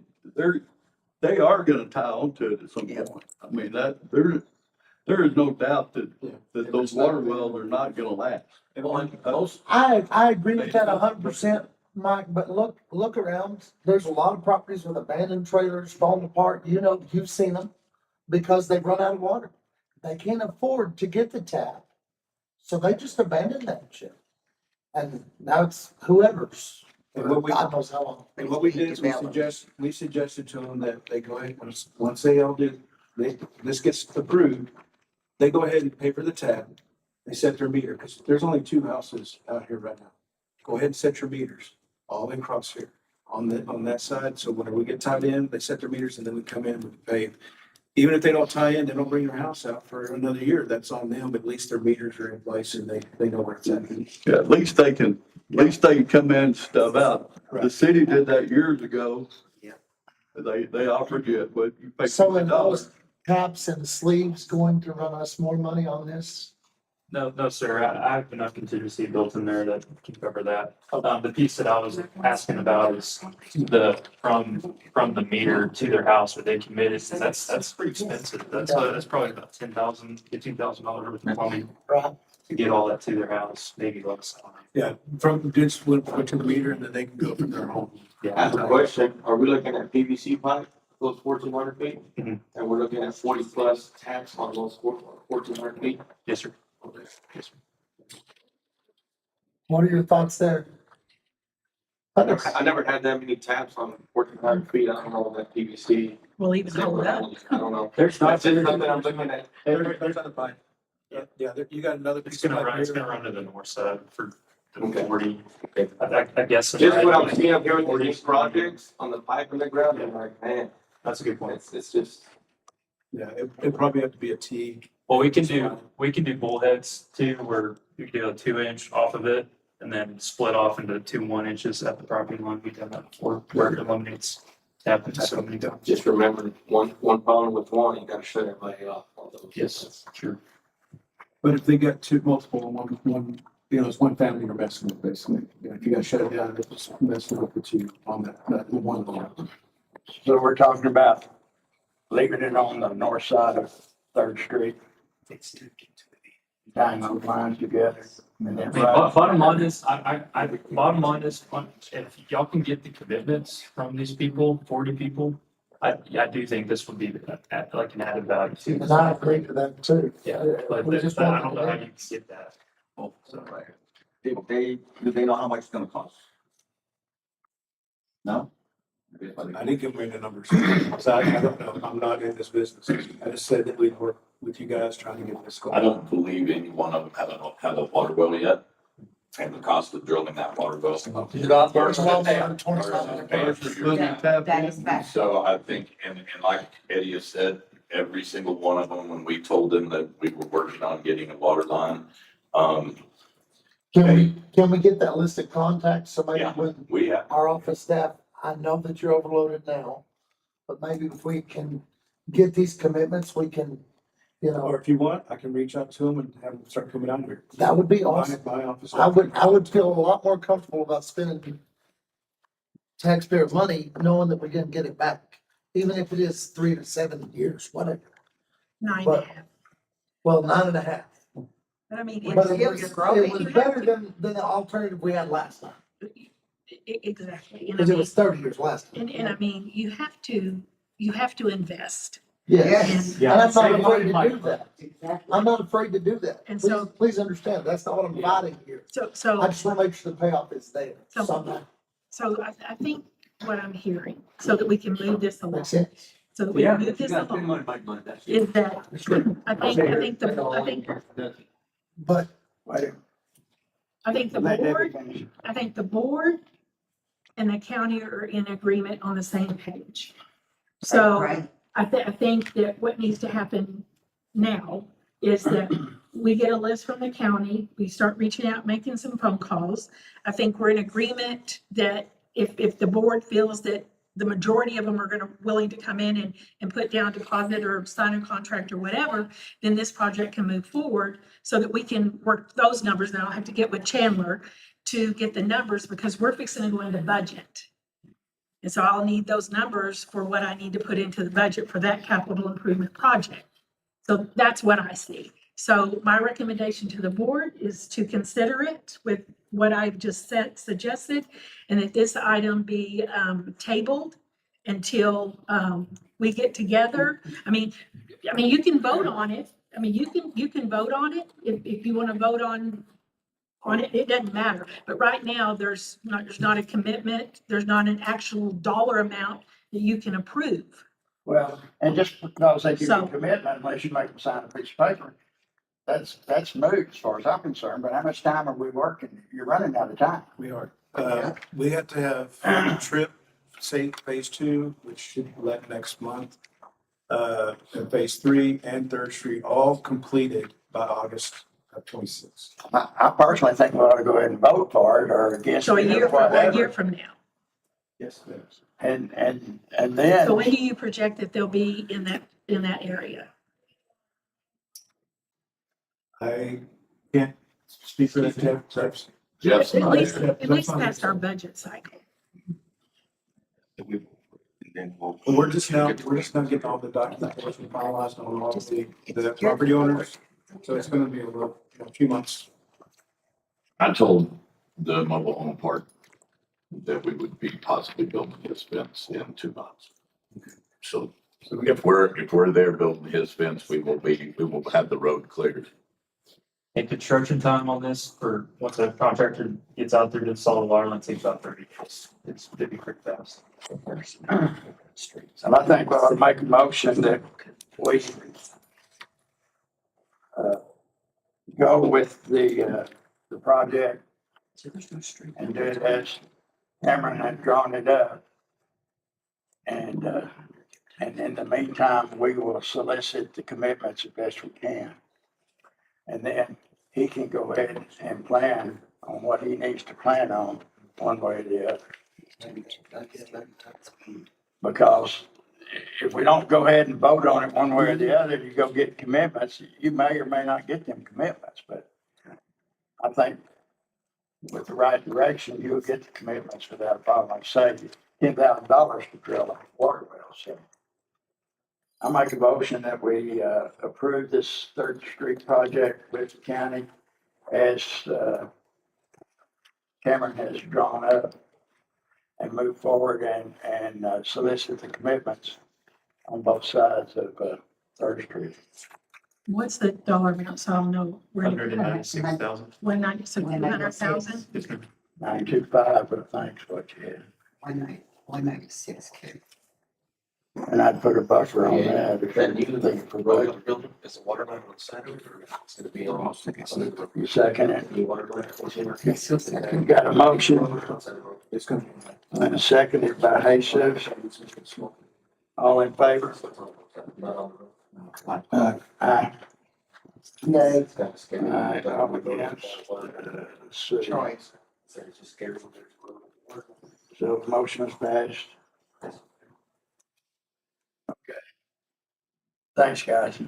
they are gonna tie onto it at some point. I mean, there is no doubt that those water wells are not gonna last. I agree with that 100%, Mike, but look around. There's a lot of properties with abandoned trailers falling apart. You know, you've seen them because they've run out of water. They can't afford to get the tap. So they just abandon that shit. And now it's whoever's, And what we- God knows how long. And what we did is we suggested to them that they go ahead, once they all do, this gets approved, they go ahead and pay for the tap. They set their meter, because there's only 2 houses out here right now. Go ahead and set your meters all across here on that side. So whenever we get tied in, they set their meters and then we come in, we pay. Even if they don't tie in, they don't bring their house out for another year, that's on them, but at least their meters are in place and they know where it's at. Yeah, at least they can come in and stuff out. The city did that years ago. Yeah. They offered you, but you pay So in $50. those taps and sleeves going to run us more money on this? No, sir. I have enough contingency built in there that can cover that. The piece that I was asking about is from the meter to their house, are they committed? That's pretty expensive. That's probably about $10,000-$15,000 worth of plumbing Right. to get all that to their house, maybe less. Yeah, from, just went to the meter and then they can go from their home. Yeah. Ask a question, are we looking at PVC pipe those 1,400 feet. Mhm. And we're looking at 40 plus taps on those 1,400 feet. Yes, sir. Okay. Yes, sir. What are your thoughts there? I never had that many taps on 1,400 feet. I don't know if that PVC. Will even hold up. I don't know. There's not. That's just something I'm looking at. There's other pipe. Yeah, you got another It's piece of gonna pipe run, it's here. gonna run to the north side for the Okay. 40. I guess. Just what I'm seeing up here with these projects on the pipe in the ground, I'm like, man, That's a good point. it's just. Yeah, it probably have to be a T. Well, we can do bullheads too, where you can do a 2 inch off of it and then split off into 2 1 inches at the property line. We've done that before, where it eliminates tap and so many times. Just remember, one problem with one, you gotta shut everybody off. All those. Yes, sure. But if they got multiple, one, it's one family you're messing with, basically. If you gotta shut it down, it's messing up with you on that one line. So we're talking about leaving it on the north side of Third Street, tying those lines together. And then Bottom line is, bottom line is, if y'all can get the commitments from these people, 40 people, I do think this would be like an added value too. And I agree to that too. Yeah, but We just I want don't to know how you can get that. Oh, so, do they know how much it's gonna cost? No? I didn't give them any numbers. So I don't know. I'm not in this business. I just said that we'd work with you guys trying to get this going. I don't believe any one of them have a water well yet, and the cost of drilling that water well. That is fact. So I think, and like Eddie has said, every single one of them, when we told them that we were working on getting a water line, Can we get that list of contacts, somebody Yeah. with we have, our office staff? I know that you're overloaded now, but maybe if we can get these commitments, we can, Or if you want, I can reach out to them and have them start coming out here. that would be awesome. My office. I would feel a lot more comfortable about spending taxpayer money, knowing that we're gonna get it back, even if it is 3 to 7 years, whatever. 9.5. Well, 9.5. But I mean, But it still was, you're growing. it was better than the alternative we had last time, exactly. And I because it mean, was 30 years last time. and I mean, you have to invest. Yes, And- and I'm not afraid to do that. Exactly. I'm not afraid to do that. And Please, so- please understand, that's not what I'm fighting here. So, I just want to make sure the payoff is there So- somehow. so I think what I'm hearing, so that we can move this along, Makes sense? so that we Yeah, can you move this gotta spend along, money, make money, that's it. is that But I think the let Debbie board, finish. I think the board and the county are in agreement on the same page. So Right. I think that what needs to happen now is that we get a list from the county, we start reaching out, making some phone calls. I think we're in agreement that if the board feels that the majority of them are willing to come in and put down deposit or sign a contract or whatever, then this project can move forward so that we can work those numbers. And I'll have to get with Chandler to get the numbers because we're fixing to go into budget. And so I'll need those numbers for what I need to put into the budget for that capital improvement project. So that's what I see. So my recommendation to the board is to consider it with what I've just suggested, and that this item be tabled until we get together. I mean, you can vote on it. I mean, you can vote on it if you want to vote on it, it doesn't matter. But right now, there's not a commitment, there's not an actual dollar amount that you can approve. Well, and just because they give you So- a commitment, unless you make them sign a piece of paper, that's moot as far as I'm concerned, but how much time are we working? You're running out of time. We are. We have to have trip, say, phase 2, which should be let next month. And phase 3 and Third Street all completed by August of 26. I personally think we ought to go ahead and vote for it or against So a it or year whatever. from now. Yes, it is. And So then, when do you project that they'll be in that area? I can't speak for that, Jeff. Jeff's At not least, there. at least past our budget cycle. We're just now getting all the documentation finalized on all of the property owners. So it's gonna be a few months. I told the mobile home park that we would be possibly building this fence in 2 months. So If we're there building his fence, we will have the road cleared. And construction time on this, or once a contractor gets out there to install the water line, takes about 30 days. It'd be pretty fast. And I think I'll make a motion that we go with the project and do it as Cameron had drawn it up. And in the meantime, we will solicit the commitments as best we can. And then he can go ahead and plan on what he needs to plan on, one way or the other. Because if we don't go ahead and vote on it one way or the other, you go get commitments, you may or may not get them commitments, but I think with the right direction, you'll get the commitments without a problem. Like say, $10,000 to drill a water well, so. I make a motion that we approve this Third Street project with the county as Cameron has drawn up and move forward and solicit the commitments on both sides of Third Street. What's the dollar amount? So I'll know. 196,000. 196,000. 925, I think is what you had. 196K. And I'd put a buffer on that. If you think for budget. building, is the water line on the side of it, or it's gonna be on? You second it. The water line. You got a motion It's gonna. and a seconded by Jesus. All in favor? Aye. No. Aye, all against. So so the motion is passed. Okay. Thanks, guys.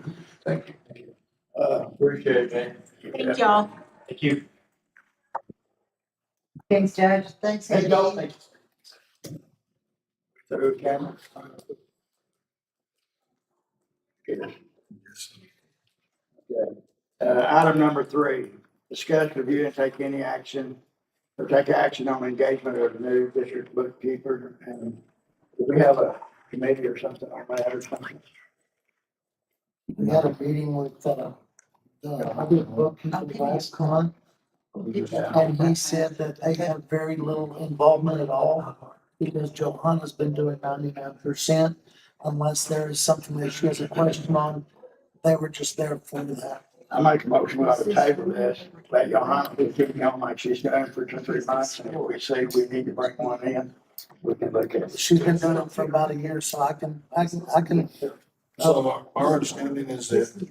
Thank you. Appreciate it, man. Thank y'all. Thank you. Thanks, Judge. Thanks, Hey, y'all, Eddie. thank you. Through camera. Okay. Item number 3, discuss, review, and take any action or take action on engagement of the new district bookkeeper. And do we have a committee or something on that or something? We had a meeting with, the other bookkeeper last time, and he said that they have very little involvement at all, because Johanna's been doing 99%, unless there is something that she has a question on. They were just there for that. I make a motion, we ought to table this, let Johanna be keeping on like she's done for 2 or 3 months, and if we see we need to bring one in, we can look at it. She's been doing it for about a year, so I can. So our understanding is that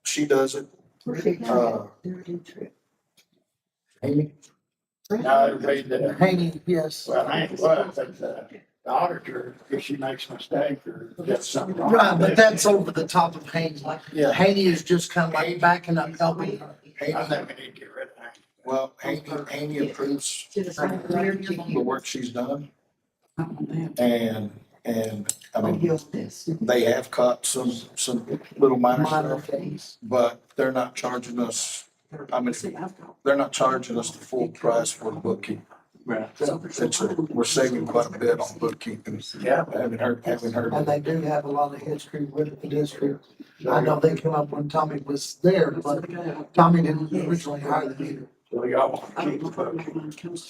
she does it, Amy? No, the, Haney, yes. well, I ain't, well, but the auditor, if she makes a mistake or gets something wrong. Right, but that's over the top of Haney. Yeah. Haney is just kind of like backing up, helping her. I think we need to get rid of that. well, Amy approves the work she's done. And I mean, they have caught some little minor Minor stuff, things. but they're not charging us, I mean, they're not charging us the full price for the bookkeeping. Right. We're saving quite a bit on bookkeeping. Yeah. Having heard. And they do have a lot of history with the district. I know they came up when Tommy was there, but Tommy didn't originally hire them either. So y'all want to keep the book.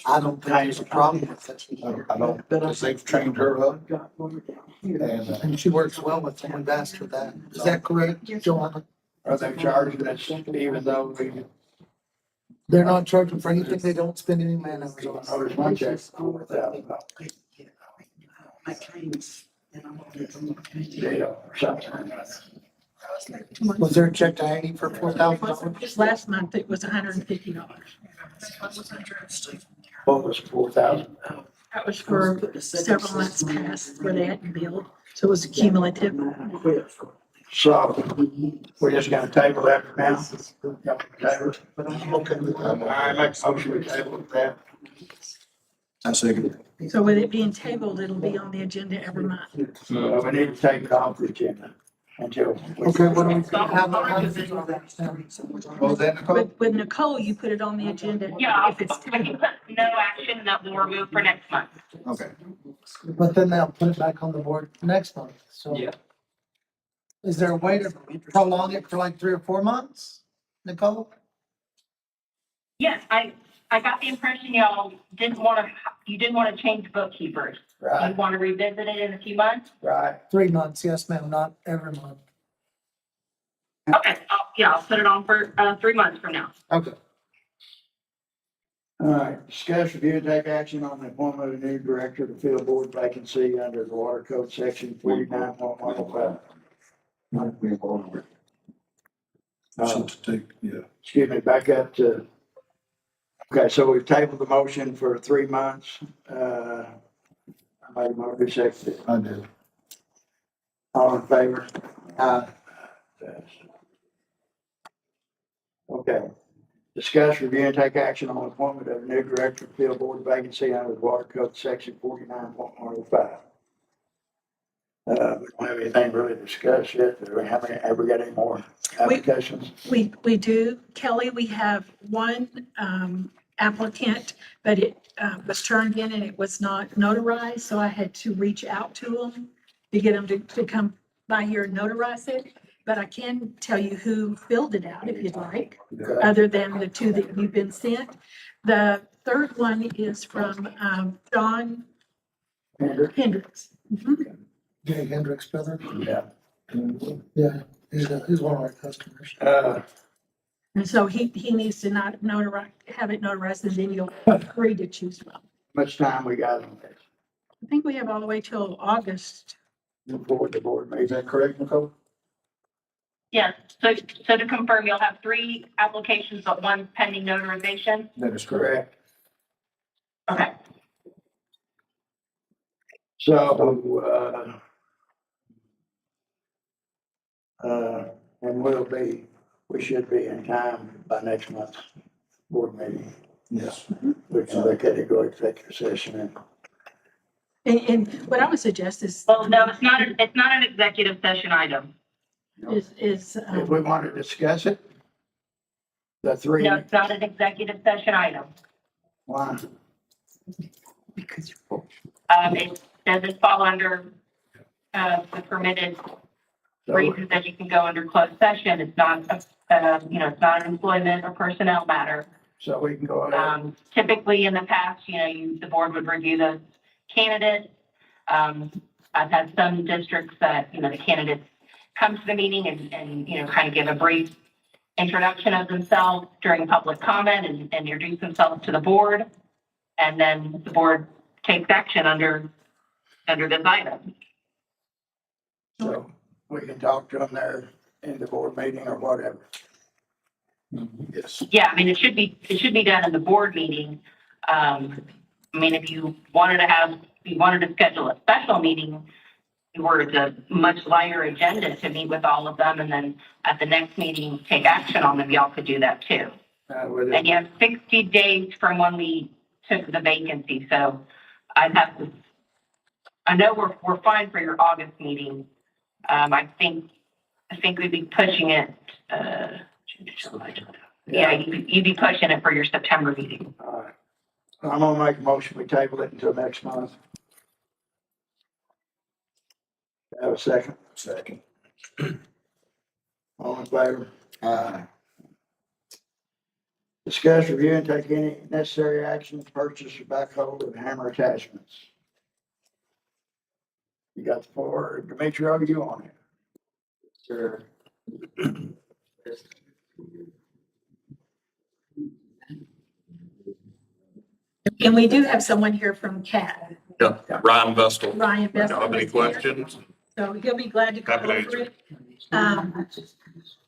I don't think there's a problem with it. I don't, because they've trained her up and, And she works well with them. We've asked her that. Is that correct, Joanna? Are they charging us even though we, They're not charging for anything they don't spend any man hours on. notice my check's $4,000. Jail or something. Was there a check to Haney for $4,000? Just last month, it was $150. What was 4,000? That was for several months past where they hadn't billed, so it was cumulative. So we're just gonna table that for now. Table. okay. I make a motion to table that. I second it. So with it being tabled, it'll be on the agenda every month. So we need to take it off the agenda until. Okay, what do we, how Well, then, Nicole, With Nicole, you put it on the agenda Yeah, if it's I can tabled. put no action that will remove for next month. okay. But then they'll put it back on the board next month, so. Yeah. Is there a way to prolong it for like 3 or 4 months, Nicole? Yes, I got the impression you didn't want to change bookkeepers. You Right, want to revisit it in a few months? right. 3 months, yes, ma'am, not every month. Okay, I'll put it on for, 3 months from now. Okay. All right, discuss, review, and take action on the appointment of a new director to fill board vacancy under the Water Code Section 49.105. Motion to take, yeah. Excuse me, back up to, okay, so we've tabled the motion for 3 months. I made a motion, seconded. I did. All in favor? Okay. Discuss, review, and take action on the appointment of a new director to fill board vacancy under the Water Code Section 49.105. We don't have anything really to discuss yet. Do we have any, have we got any more applications? We do, Kelly, we have one applicant, but it was turned in and it was not notarized, so I had to reach out to them to get them to come by here and notarize it. But I can tell you who filled it out if you'd like, Okay. other than the two that you've been sent. The third one is from John Hendrick? Hendricks. Mhm. Jay Hendricks, brother. Yeah. Yeah, he's one of our customers. And so he needs to not notarize, have it notarized, and then you'll have 3 to choose from. Much time we got on this I think we have all the way till August. before the board Is meeting? that correct, Nicole? Yes, so to confirm, you'll have 3 applications, but 1 pending notarization? That is correct. Correct. Okay. So, and we should be in time by next month's board meeting. Yes. We can look at it, go executive session And what I would suggest is, Well, no, it's not an executive session item. is, and if we want to discuss it, the 3. No, it's not an executive session item. Why? It doesn't fall under, the permitted So, reasons that you can go under closed session. It's not, it's not an employment or personnel matter. so we can go ahead. Typically in the past, the board would review the candidate. I've had some districts that, the candidates come to the meeting and kind of give a brief introduction of themselves during public comment and introduce themselves to the board. And then the board takes action under this item. So we can talk to them there in the board meeting or whatever. Yes. Yeah, I mean, it should be done in the board meeting. If you wanted to schedule a special meeting where it's a much lighter agenda to meet with all of them, and then at the next meeting, take action on them, y'all could do that too. With And it, you have 60 days from when we took the vacancy, so I know we're fine for your August meeting. I think we'd be pushing it, you'd be pushing it for your September meeting. all right. I'm gonna make a motion, we table it until next month. Have a second? Second. All in favor? Discuss, review, and take any necessary action to purchase or backhoe and hammer attachments. You got the floor, Dimitri, are you on it? Sure. and we do have someone here from CAD, Yeah, Ryan Vestal. Ryan Best. Y'all have any questions? So he'll be glad to go Happy to over answer. it.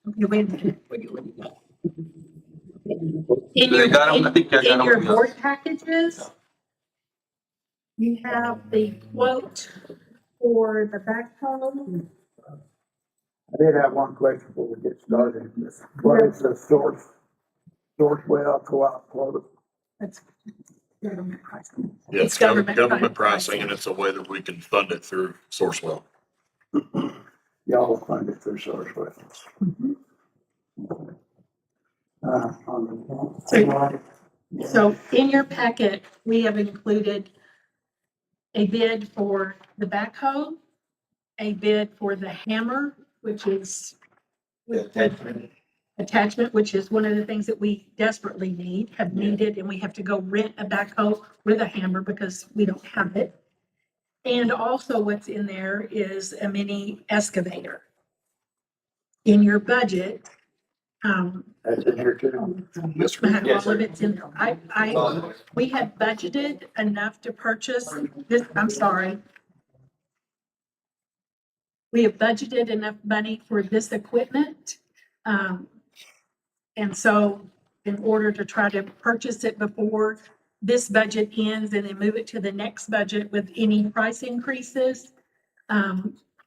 Okay, wait a minute. In your, I got 'em. I think I got in 'em. your board packages, you have the quote for the backhoe. I did have one question before we get started. What is the source well co-op quota? That's government pricing. Yeah, It's government government pricing, and it's a way that we can fund it through Sourcewell. Y'all fund it through Sourcewell. So in your packet, we have included a bid for the backhoe, a bid for the hammer, which is with the attachment, which is one of the things that we desperately need, have needed, and we have to go rent a backhoe with a hammer because we don't have it. And also what's in there is a mini excavator. In your budget, That's in here too. all of it's in there. We had budgeted enough to purchase this, I'm sorry. We have budgeted enough money for this equipment. And so in order to try to purchase it before this budget ends and then move it to the next budget with any price increases,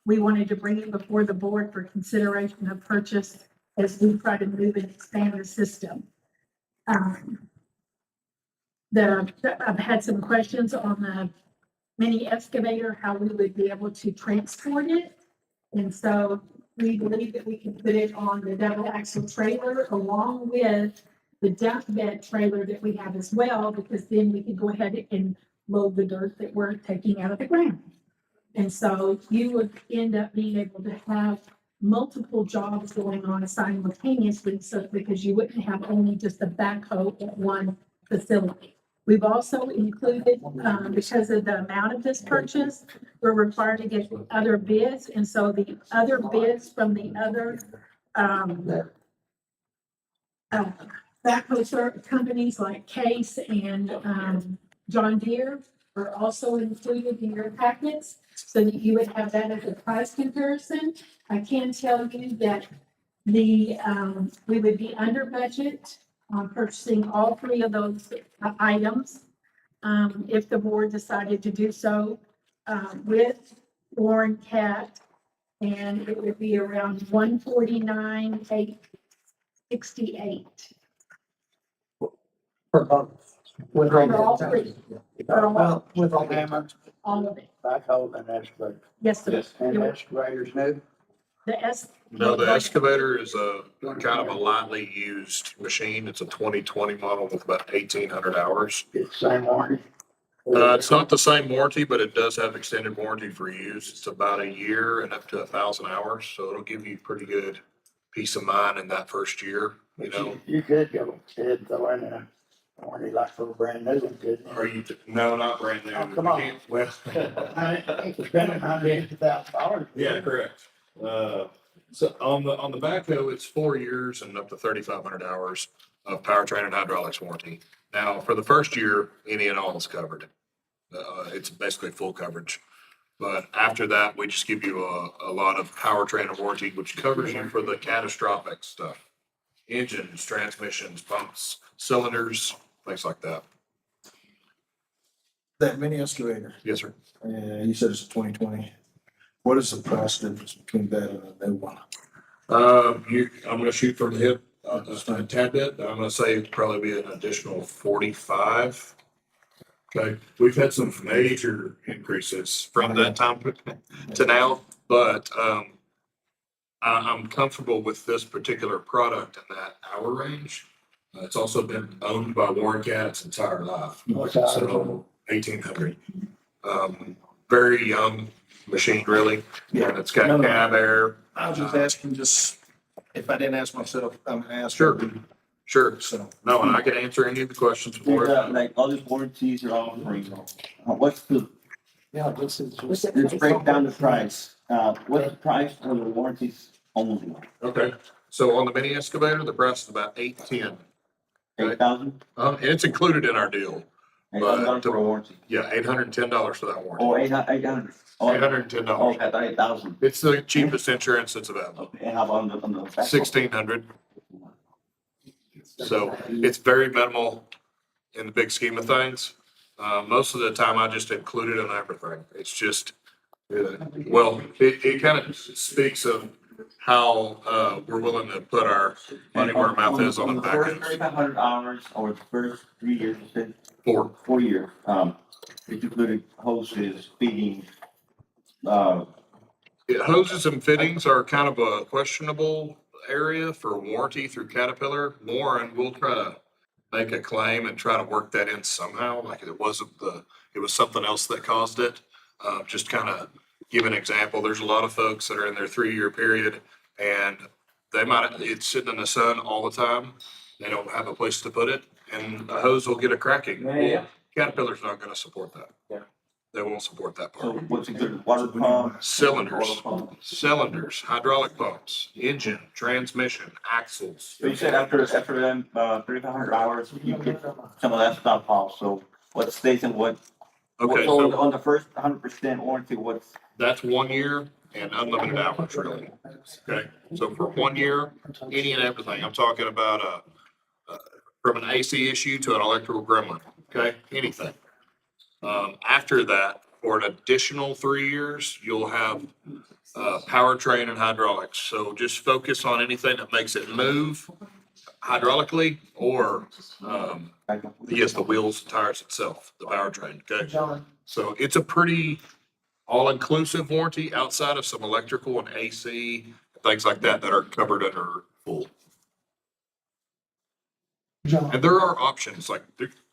we wanted to bring it before the board for consideration of purchase as we try to move and expand the system. I've had some questions on the mini excavator, how we would be able to transport it. And so we believe that we can put it on the double axle trailer along with the dump bed trailer that we have as well, because then we can go ahead and load the dirt that we're taking out of the ground. And so you would end up being able to have multiple jobs going on simultaneously, so because you wouldn't have only just a backhoe at one facility. We've also included, because of the amount of this purchase, we're required to get other bids. And so the other bids from the other backhoe companies like Case and John Deere are also included in your packets, so that you would have that as a price comparison. I can tell you that we would be under budget on purchasing all three of those items. If the board decided to do so, with Warren Cat, and it would be around 149,868. For both. With For all three, Well, with all hammer, all of it. backhoe and excavator. Yes, sir. And excavator's new. No, the excavator is a kind of a lightly used machine. It's a 2020 model with about 1,800 hours. It's the same warranty. It's not the same warranty, but it does have extended warranty for use. It's about a year and up to 1,000 hours, so it'll give you pretty good peace of mind in that first year, you know. You could go ahead, throw in a warranty like for a brand new one, couldn't you? Are you, no, not brand new. Oh, come on. Well. It's been $150,000. Yeah, correct. So on the backhoe, it's 4 years and up to 3,500 hours of powertrain and hydraulics warranty. Now, for the first year, any and all is covered. It's basically full coverage. But after that, we just give you a lot of powertrain and warranty, which covers you for the catastrophic stuff. Engines, transmissions, pumps, cylinders, things like that. That mini excavator, Yes, sir. you said it's a 2020. What is the price difference between that and a new one? I'm gonna shoot from the hip, just a tad bit. I'm gonna say it'd probably be an additional 45. Okay, we've had some major increases from that time to now, but, I'm comfortable with this particular product in that hour range. It's also been owned by Warren Cat its entire life, so 1,800. Very young machine, really. Yeah. It's got No, no. cab air. I was just asking, if I didn't ask myself, I'm gonna ask. Sure. Sure. So. No, and I can answer any of the questions There's, for it. like, all these warranties are offering, what's the, Yeah, this is. let's break down the price. What's the price for the warranties only? Okay, so on the mini excavator, the price is about 810. 8,000? And it's included in our deal. $8,000 for a warranty. Yeah, $810 for that Oh, warranty. 800. Oh, $810. oh, I thought 8,000. It's the cheapest insurance that's available. Okay, and how about on the back? 1,600. So it's very minimal in the big scheme of things. Most of the time I just include it in everything. It's just, well, it kind of speaks of how, we're willing to put our money where our mouth is on the back first end. 3,500 hours or the first 3 years, you said? 4. 4 years. It included hoses, feeding, Hoses and fittings are kind of a questionable area for warranty through Caterpillar. Warren will try to make a claim and try to work that in somehow, like it wasn't It was something else that caused it. Just kind of give an example. There's a lot of folks that are in their 3-year period and it's sitting in the sun all the time. They don't have a place to put it and the hose will get a cracking. Yeah. Caterpillar's not gonna support that. Yeah. They won't support that So part. what's a good water pump? Cylinders, Water pump. hydraulic pumps, engine, transmission, axles. So you said after them, 3,500 hours, you get some of that stuff off, so what stays in what? Okay, So so on the first 100% warranty, what's? that's 1 year and unlimited hours really. Okay, so for 1 year, any and everything, I'm talking about from an AC issue to an electrical gremlin, okay, anything. After that, for an additional 3 years, you'll have powertrain and hydraulics. So just focus on anything that makes it move hydraulically or, yes, the wheels, tires itself, the powertrain, okay? John, So it's a pretty all-inclusive warranty outside of some electrical and AC, things like that that are covered under full. John, And there are options, like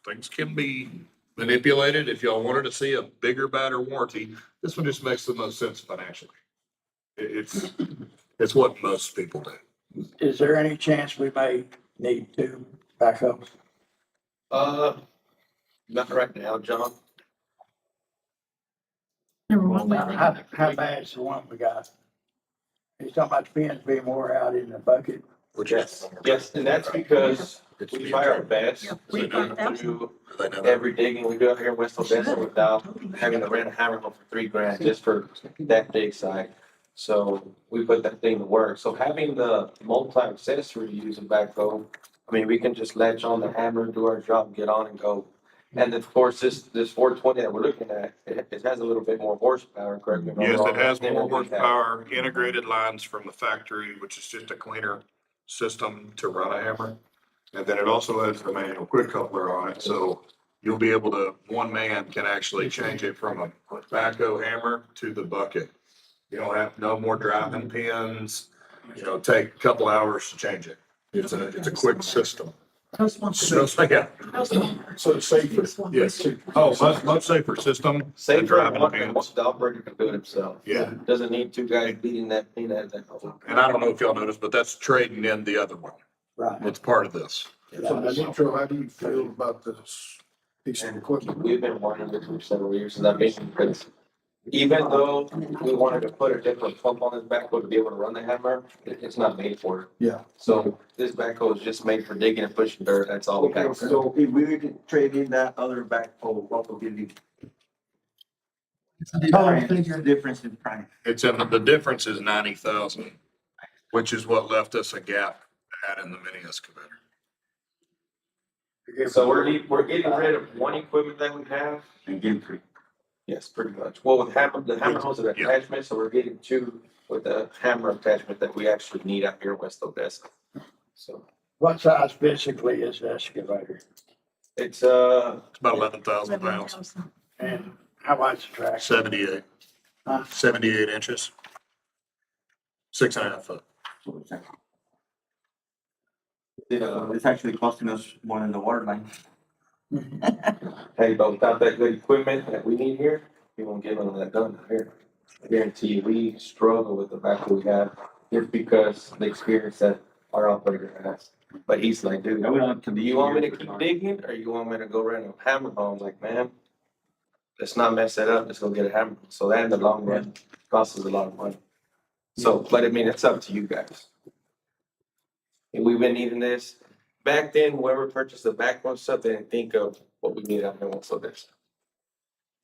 things can be manipulated. If y'all wanted to see a bigger, better warranty, this one just makes the most sense financially. It's what most people do. Is there any chance we may need 2 backups? Not right now, John. Number one, we How bad is the one we got? He's talking about the pins being wore out in the bucket. Yes, and that's because we try our best we to got do every digging we do out here in West Odessa without having to rent a hammer home for $3,000 just for that dig site. So we put that thing to work. So having the multi-accessory to use a backhoe, I mean, we can just latch on the hammer, do our job, get on and go. And of course, this 420 that we're looking at, it has a little bit more horsepower, correct me if I'm Yes, wrong, it has than more what we have. horsepower, integrated lines from the factory, which is just a cleaner system to run a hammer. And then it also has the manual quick coupler on it, so you'll be able to, one man can actually change it from a backhoe hammer to the bucket. You don't have, no more driving pins, take a couple hours to change it. It's a quick system. So, yeah, so it's safer. yes. Oh, much safer system than Safer driving one, pins. the operator can do it himself. Yeah. Doesn't need 2 guys beating that pin out of that. And I don't know if y'all noticed, but that's trading in the other one. Right. It's part of this. So Nitro, how do you feel about this piece of equipment? We've been wanting it for several years, and I've been, because even though we wanted to put a different pump on this backhoe to be able to run the hammer, it's not made for it. Yeah. So this backhoe is just made for digging and pushing dirt, that's all we Okay, have. so if we were to trade in that other backhoe, what would be Total figure. difference in price? It's in, the difference is 90,000, which is what left us a gap to add in the mini excavator. So we're getting rid of one equipment that we have. And give 3. Yes, pretty much. Well, with the hammer hose and attachment, so we're getting 2 with the hammer attachment that we actually need out here in West Odessa. So What size physically is the excavator? it's, It's about 11,000 pounds, And how wide's the track? 78, Huh? 78 inches, 6.5 foot. It's actually costing us more than the water line. hey, but without that good equipment that we need here, we won't get none of that done here. I guarantee you, we struggle with the backhoe we have just because the experience that our operator has. But he's like, dude, do you want me to keep digging or you want me to go rent a hammer home? Like, man, let's not mess it up. Let's go get a hammer. So that in the long run costs us a lot of money. So, but I mean, it's up to you guys. And we've been needing this. Back then, whoever purchased the backbone stuff, they didn't think of what we need out here in this.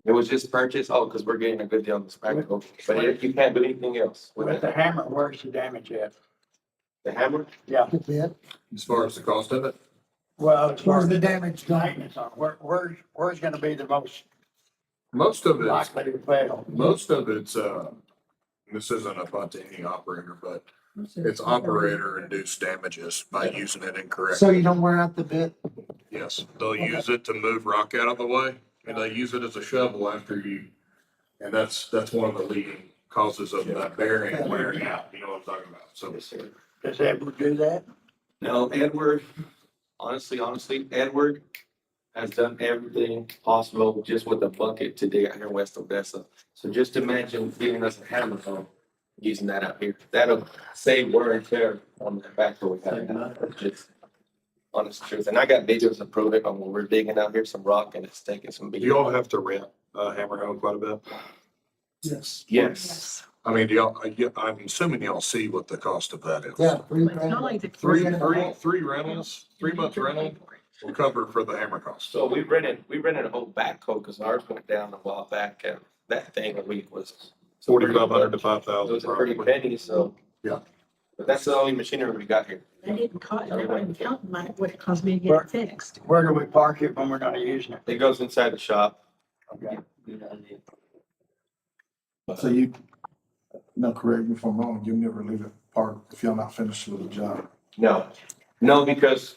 It was just purchased, because we're getting a good deal on this backbone. But you can't do anything else with With the it. hammer, where's the damage at? The hammer, Yeah, Good bit. As far as the cost of it, well, as far Where's as the damage done? maintenance on, where's gonna be the most most of it's, likely to fail? most of it's, this isn't a butt to any operator, but it's operator induced damages by using it incorrectly. So you don't wear out the bit? Yes, they'll use it to move rock out of the way, and they use it as a shovel after you, and that's one of the leading causes of that bearing wearing out, you know what I'm talking about, so. yes, sir. Does Edward do that? No, Edward, honestly, Edward has done everything possible just with a bucket to dig out here west of Odessa. So just imagine giving us a hammer phone, using that out here. That'll save wear and tear on the backhoe we have now. It's just honest truth. And I got videos to prove it on when we're digging out here some rock and it's taking some. Do you all have to rent Hammerhome quite a bit? Yes. Yes. I mean, do y'all, I'm assuming y'all see what the cost of that is. Yeah. It's not like the. Three rentals, 3 months rental will cover for the hammer cost. So we rented a whole backhoe because ours went down a while back and that thing a week was. 4,500 to It 5,000. was a pretty penny, so. Yeah. But that's the only machinery we got here. I didn't count what it cost me to get it fixed. Where do we park it when we're not using it? It goes inside the shop. Okay. So you, no, correct me if I'm wrong, you never leave it parked if you're not finished with the job. No, because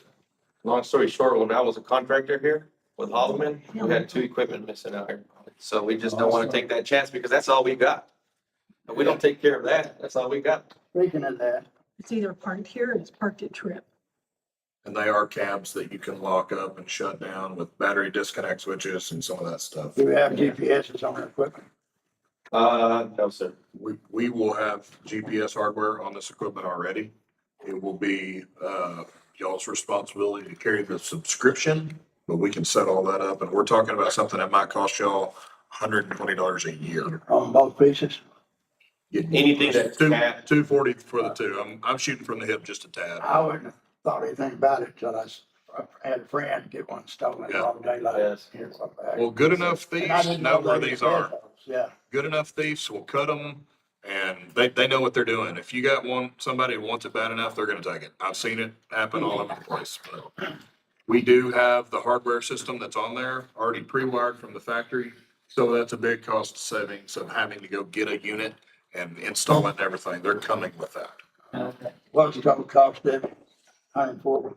long story short, when I was a contractor here with Holloman, we had 2 equipment missing out here. So we just don't want to take that chance because that's all we got. If we don't take care of that, that's all we got. Speaking of that, It's either parked here or it's parked at Trip. And they are cabs that you can lock up and shut down with battery disconnect switches and some of that stuff. do we have GPSs on our equipment? No, sir. We will have GPS hardware on this equipment already. It will be, y'all's responsibility to carry the subscription, but we can set all that up. And we're talking about something that might cost y'all $120 a year. On both pieces? Anything that's capped. 240 for the 2. I'm shooting from the hip just a tad. I wouldn't have thought anything about it till I had a friend get one stolen Yeah. all daylight. Yes. Here, come back. Well, good enough And I thieves didn't know where they these had are. those. Yeah. Good enough thieves will cut them, and they know what they're doing. If you got somebody who wants it bad enough, they're gonna take it. I've seen it happen all over the place. But we do have the hardware system that's on there already pre-wired from the factory. So that's a big cost savings of having to go get a unit and install it and everything. They're coming with that. What's the total cost of it? 140.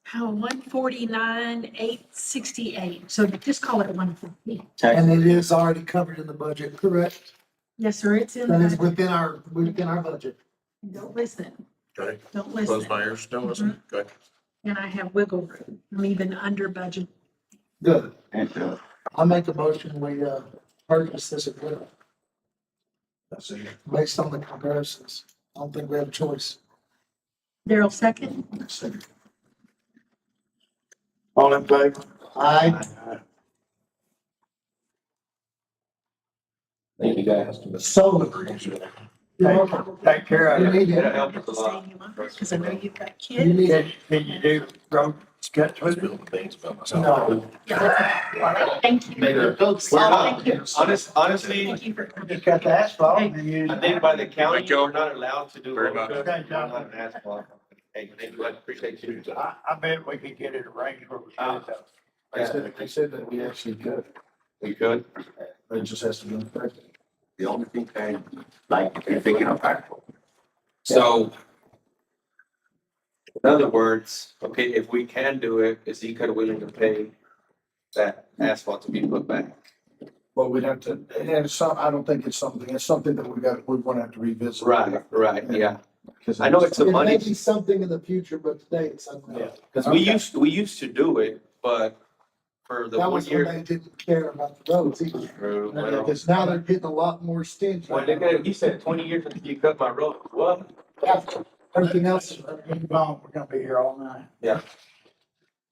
How, 149,868. So just call it 150. And it is already covered in the budget, correct? Yes, sir. It's in That is the, within our budget. don't listen. Okay, Don't close listen. my ears, don't listen. Okay. And I have wiggle room. I'm even under budget. Good. And, I make a motion, we, purchase this equipment That's it. based on the comparisons. I don't think we have a choice. Daryl, second. All in favor? I, Thank you, guys. so. Take care of You it. need It'll it. help us a lot. Because I know you've got You kids. need it. Can you do road cuts with it? Building things about myself. No. Thank you. We're not, honestly, Thank you for coming. Just cut the asphalt and you. I think by the county, Thank you. you're not allowed to do. Very road much. cuts. Okay, We're John. not an asphalt. Hey, thank you, I appreciate you. I bet we could get it arranged where we could. They said that we actually could, We could. it just has to be perfect. the only thing I like, if you're thinking of back. So. In other words, okay, if we can do it, is ECUD willing to pay that asphalt to be put back? Well, we'd have to, and it's some, I don't think it's something that we're gonna have to revisit. Right, yeah. 'Cause I know it's a It may money, be something in the future, but today it's unknown. because we used to do it, but for the That 1 was when year. they didn't care about the roads either. Well, Because now they're getting a lot more stingy. he said 20 years until you cut my road. What? Everything else, Move on, we're gonna be here all night. Yeah.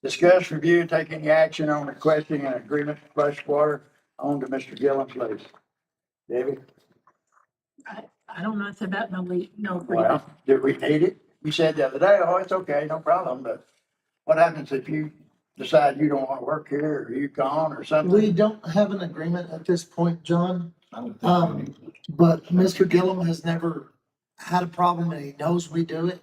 Discuss, review, and take any action on requesting an agreement to flush water onto Mr. Gillum's lease. Debbie? I don't know nothing about no leak, no agreement. Well, do we need it? You said the other day, oh, it's okay, no problem, but what happens if you decide you don't wanna work here, or you gone, or we something? don't have an agreement at this point, John. I don't think we need- But Mr. Gillum has never had a problem and he knows we do it.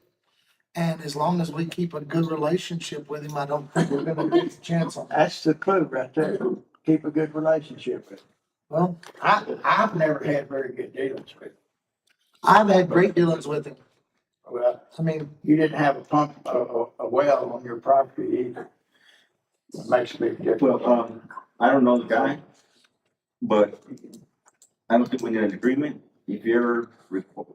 And as long as we keep a good relationship with him, I don't think we're gonna take a chance on that. That's the clue right there. Keep a good relationship with him. Well, I've never had very good dealings with him. I've had great dealings with him. Well, I mean, you didn't have a well on your property either. It makes a big difference. Well, I don't know the guy, but I don't think we need an agreement. If you ever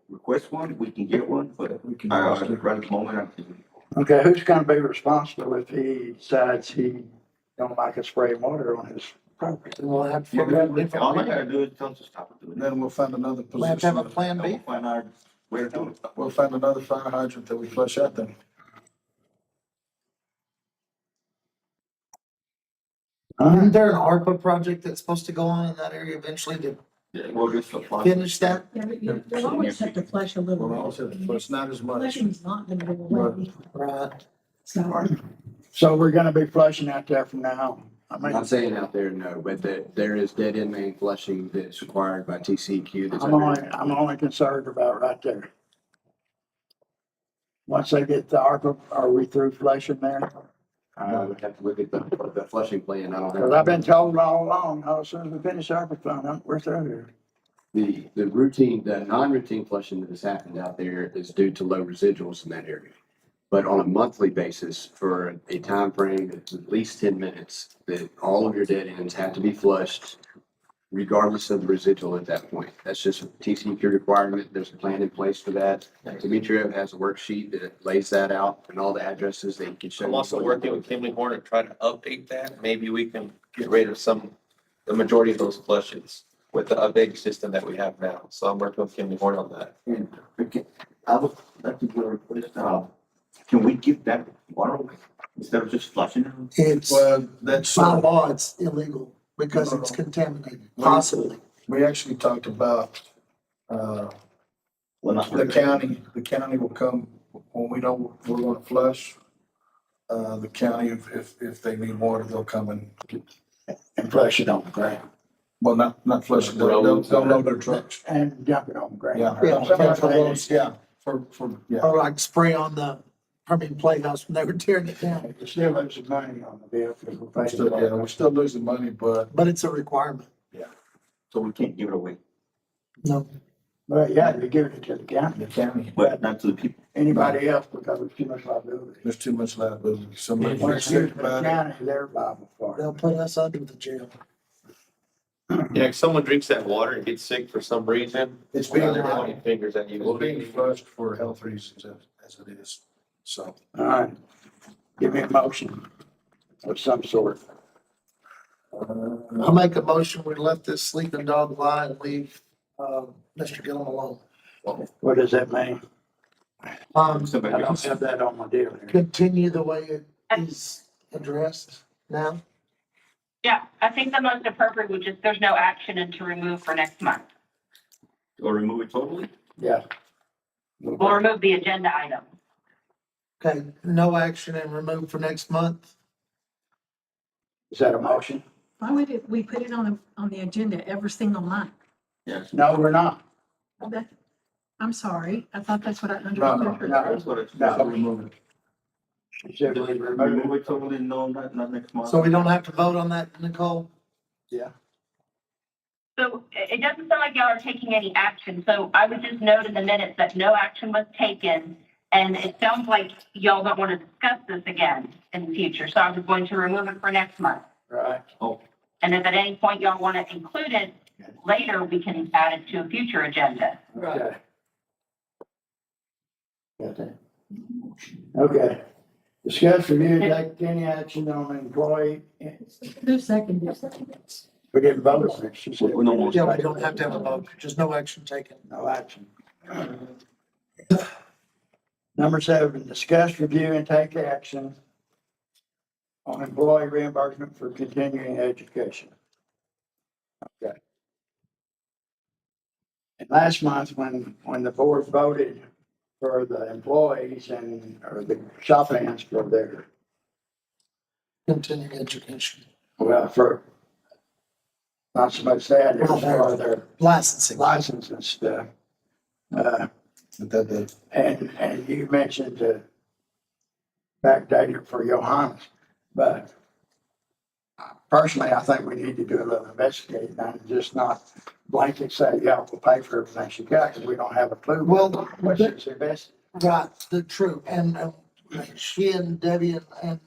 request one, we can get one, but We can. right at the moment, I'm thinking. Okay, who's gonna be responsible if he decides he don't like us spraying water on his property. Then we'll have to figure out a different All you plan. gotta do is tell us to stop it. And then we'll find another We'll have to have a position. plan And B. we'll find our way to do it. We'll find another fire hydrant that we flush out then. Isn't there an ARPA project that's supposed to go on in that area eventually to Yeah, we'll just apply. finish that? Yeah, but you'll always have to flush a little We'll bit. also have to flush, not as much. Flushing's not gonna go away. Right. So, So we're gonna be flushing out there from now. I I'm mean, not saying out there, no, but there is dead end main flushing that's required by TCEQ. That's I'm only concerned about right there. Once they get the ARPA, are we through flushing there? I would have to look at the flushing plan. I don't Cause I've have. been told all along, as soon as we finish ARPA fund, we're through here. The non-routine flushing that has happened out there is due to low residuals in that area. But on a monthly basis, for a time frame that's at least 10 minutes, that all of your dead ends have to be flushed regardless of the residual at that point. That's just a TCEQ requirement. There's a plan in place for that. Demetrio has a worksheet that lays that out and all the addresses that you can show. I'm also working with Kimley Horn to try to update that. Maybe we can get rid of the majority of those flushes with the updated system that we have now. So I'm working with Kimley Horn on that. And I would like to do a request, can we give that water away instead of just flushing it? It's, Well, that's, by law, it's illegal because it's contaminated, possibly. we actually talked about, Well, not the county will come, when we know we're gonna flush, the county, if they need water, they'll come And flush it on the ground. well, not flush it, they'll load their trucks. And dump it on the ground. Yeah. Yeah. Yeah, yeah. Or like spray on the Permian Playhouse when they were tearing it down. We're still losing money on the bill because we're We're still, yeah, we're still losing money, but But it's a requirement. So we can't give it away, No. But yeah, you give it to the county, the county, but not to the people. anybody else, because there's too much liability. there's too much liability. Somebody Once gets you sick give it to the about it. county, they're liable for it. They'll put us under the jail. Yeah, if someone drinks that water and gets sick for some reason, It's they're being, pointing fingers at you. it's being flushed for health reasons as it is, so. All right, give me a motion of some sort. I'll make a motion, we let this sleeping dog lie and leave, Mr. Gillum alone. What does that mean? I Somebody don't else. have that on my deal here. Continue the way it is addressed now. Yeah, I think the most appropriate would just, there's no action and to remove for next month. Or remove it totally? Yeah. We'll remove the agenda item. Okay, no action and remove for next month. Is that a motion? why would we put it on the agenda every single month? Yes. No, we're not. I'm sorry, I thought that's what I No, understood. That's what it's. No. Remove it. She said we remove Remove it. it totally, no, not next month. So we don't have to vote on that, Nicole? Yeah. So it doesn't sound like y'all are taking any action. So I would just note in the minutes that no action was taken. And it sounds like y'all don't want to discuss this again in the future. So I was going to remove it for next month. Right. And if at any point y'all want to include it later, we can add it to a future agenda. Okay. Okay. Okay. Discuss, review, take any action on employee. Who seconded? We didn't vote on it. She said. No more. Yeah, we don't have to have a vote, just no action taken. No action. Number 7, discuss, review, and take action on employee reimbursement for continuing education. Okay. And last month, when the board voted for the employees or the shop hands for their, Continuing education. well, for not so much that, it was for their Licensing. license and stuff. And you mentioned backdated for Johannes, but personally, I think we need to do a little investigating and just not blanket say, yeah, we'll pay for everything she got, because we don't have a clue. Well, what she's invested. Right, the true, and she and Debbie and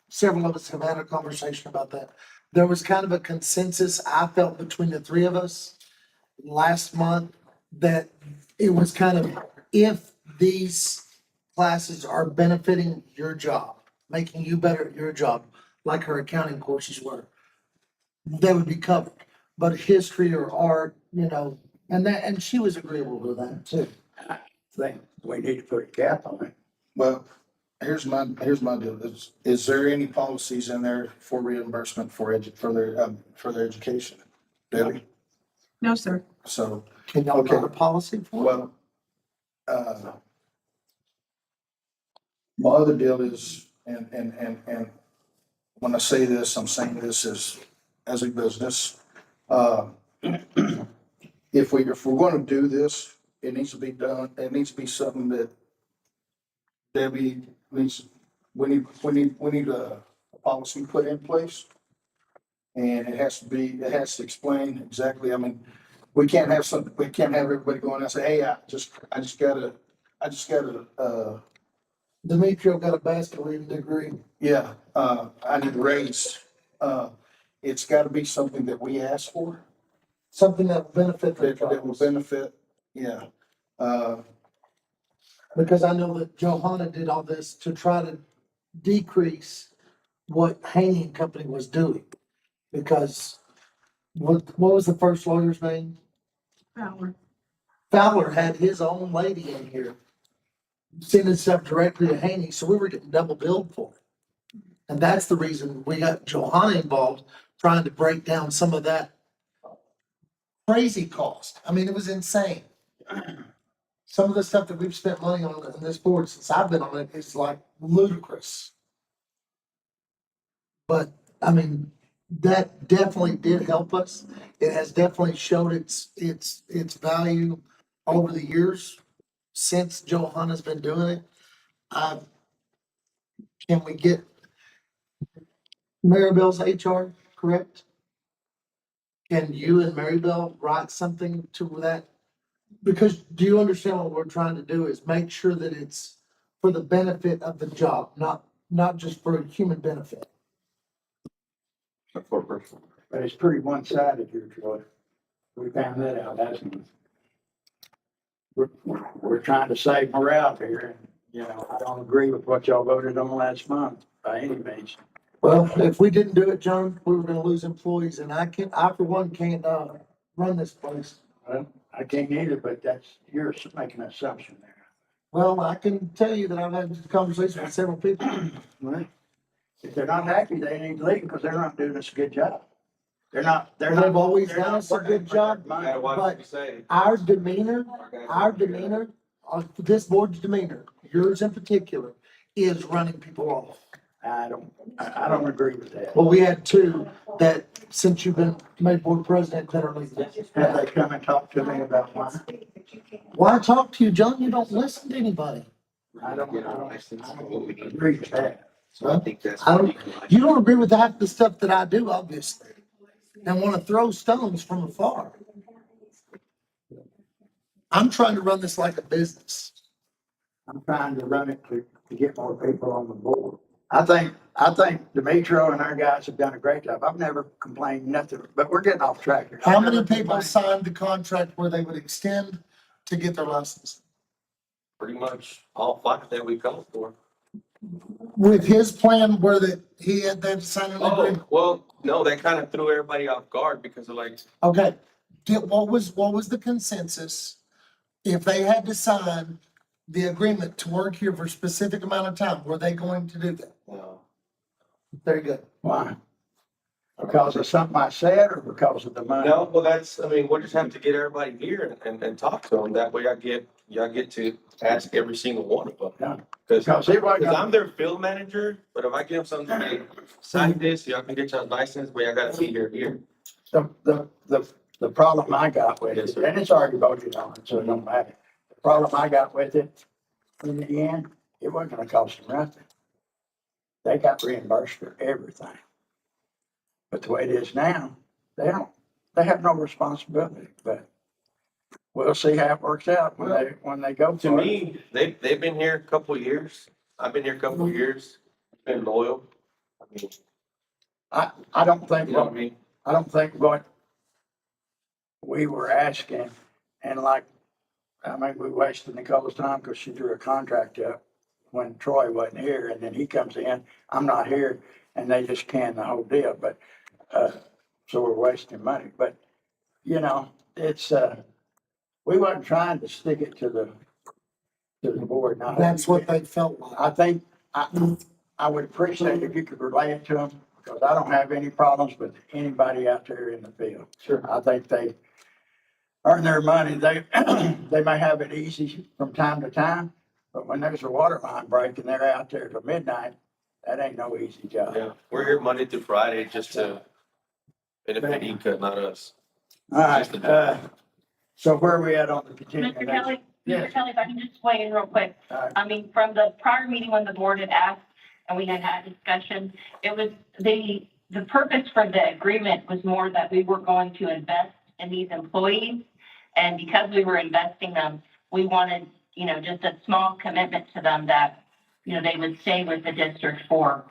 several of us have had a conversation about that. There was kind of a consensus I felt between the three of us last month that it was kind of, if these classes are benefiting your job, making you better at your job, like her accounting courses were. They would be covered, but history or art, and she was agreeable with that too. I think we need to put a cap on it. Well, here's my deal. Is there any policies in there for reimbursement for their education? Debbie? No, sir. So, Can y'all Okay. write a policy for it? well, my other deal is, and when I say this, I'm saying this as a business. If we're gonna do this, it needs to be done, it needs to be something that Debbie needs, we need a policy put in place. And it has to explain exactly, I mean, we can't have everybody going and say, hey, I just gotta, Demetrio got a bachelor's degree. yeah, I need a raise. It's gotta be something that we ask for, Something that will benefit the that will jobs. benefit, yeah. Because I know that Johanna did all this to try to decrease what Haney Company was doing. Because what was the first lawyer's name? Fowler. Fowler had his own lady in here sending stuff directly to Haney, so we were getting double billed for it. And that's the reason we got Johanna involved, trying to break down some of that crazy cost. I mean, it was insane. Some of the stuff that we've spent money on in this board since I've been on it is like ludicrous. But, I mean, that definitely did help us. It has definitely showed its value over the years since Johanna's been doing it. Can we get Maribel's HR correct? Can you and Maribel write something to that? Because do you understand what we're trying to do is make sure that it's for the benefit of the job, not just for human benefit. But it's pretty one-sided here, Troy. We found that out, hasn't we? We're trying to save morale here, and, I don't agree with what y'all voted on last month by any means. Well, if we didn't do it, John, we were gonna lose employees, and I for one can't, run this place. Well, I can't either, but you're making an assumption there. Well, I can tell you that I've had conversations with several people. Right. If they're not happy, they need to leave because they're not doing us a good job. They've always done us a good job, but our demeanor, this board's demeanor, yours in particular, is running people off. I don't agree with that. Well, we had two that, since you've been made board president, that are leaving. Have they come and talked to me about why? Why talk to you, John? You don't listen to anybody. I don't agree with that. So you don't agree with half the stuff that I do, obviously, and want to throw stones from afar. I'm trying to run this like a business. I'm trying to run it to get more people on the board. I think Demetrio and our guys have done a great job. I've never complained nothing, but we're getting off track here. How many people signed the contract where they would extend to get their license? Pretty much all 5 that we called for. With his plan where he had them sign an agreement? Well, no, that kind of threw everybody off guard because of like, Okay, what was the consensus? If they had to sign the agreement to work here for a specific amount of time, were they going to do that? no. Very good. Why? Because of something I said or because of the money? No, well, we'll just have to get everybody here and talk to them. That way y'all get to ask every single one of them. Yeah. Because Because I'm their field manager, but if I give them something, hey, sign this, y'all can get your license, but y'all gotta be here. the problem I got with it, and it's already voted on, so it don't matter. The problem I got with it, in the end, it wasn't gonna cost them nothing. They got reimbursed for everything. But the way it is now, they have no responsibility, but we'll see how it works out when they go To for it. me, they've been here a couple of years. I've been here a couple of years, been loyal. I mean, I don't think, you know what I mean? I don't think what we were asking, and we wasted Nicole's time because she drew a contract up when Troy wasn't here, and then he comes in, I'm not here, and they just can the whole deal, but, so we're wasting money, but, you know, it's, we wasn't trying to stick it to the board. Now, That's what they felt like. I think, I would appreciate if you could relay it to them, because I don't have any problems with anybody out there in the field. Sure. I think they earn their money. They, they may have it easy from time to time, but when there's a water line break and they're out there till midnight, that ain't no easy job. Yeah, we're here Monday through Friday just to benefit ECUD, not us. All right, so where are we at on the continuing? Mr. Kelly, Yes. Mr. Kelly, if I can just weigh in real quick. All right. I mean, from the prior meeting when the board had asked and we had had discussion, it was the purpose for the agreement was more that we were going to invest in these employees. And because we were investing them, we wanted, just a small commitment to them that, they would stay with the district for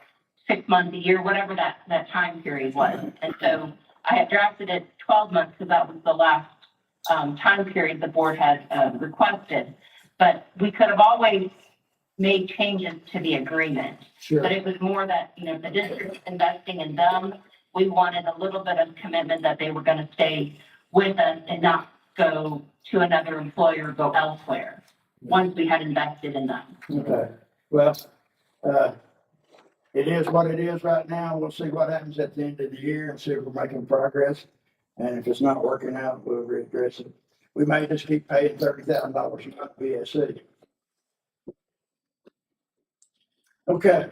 6 months, a year, whatever that time period was. And so I had drafted it 12 months because that was the last time period the board had requested. But we could have always made changes to the agreement. Sure. But it was more that, the district's investing in them. We wanted a little bit of commitment that they were going to stay with us and not go to another employer, go elsewhere, once we had invested in them. Okay, well, it is what it is right now. We'll see what happens at the end of the year and see if we're making progress. And if it's not working out, we'll readdress it. We may just keep paying $30,000 a month BSC. Okay,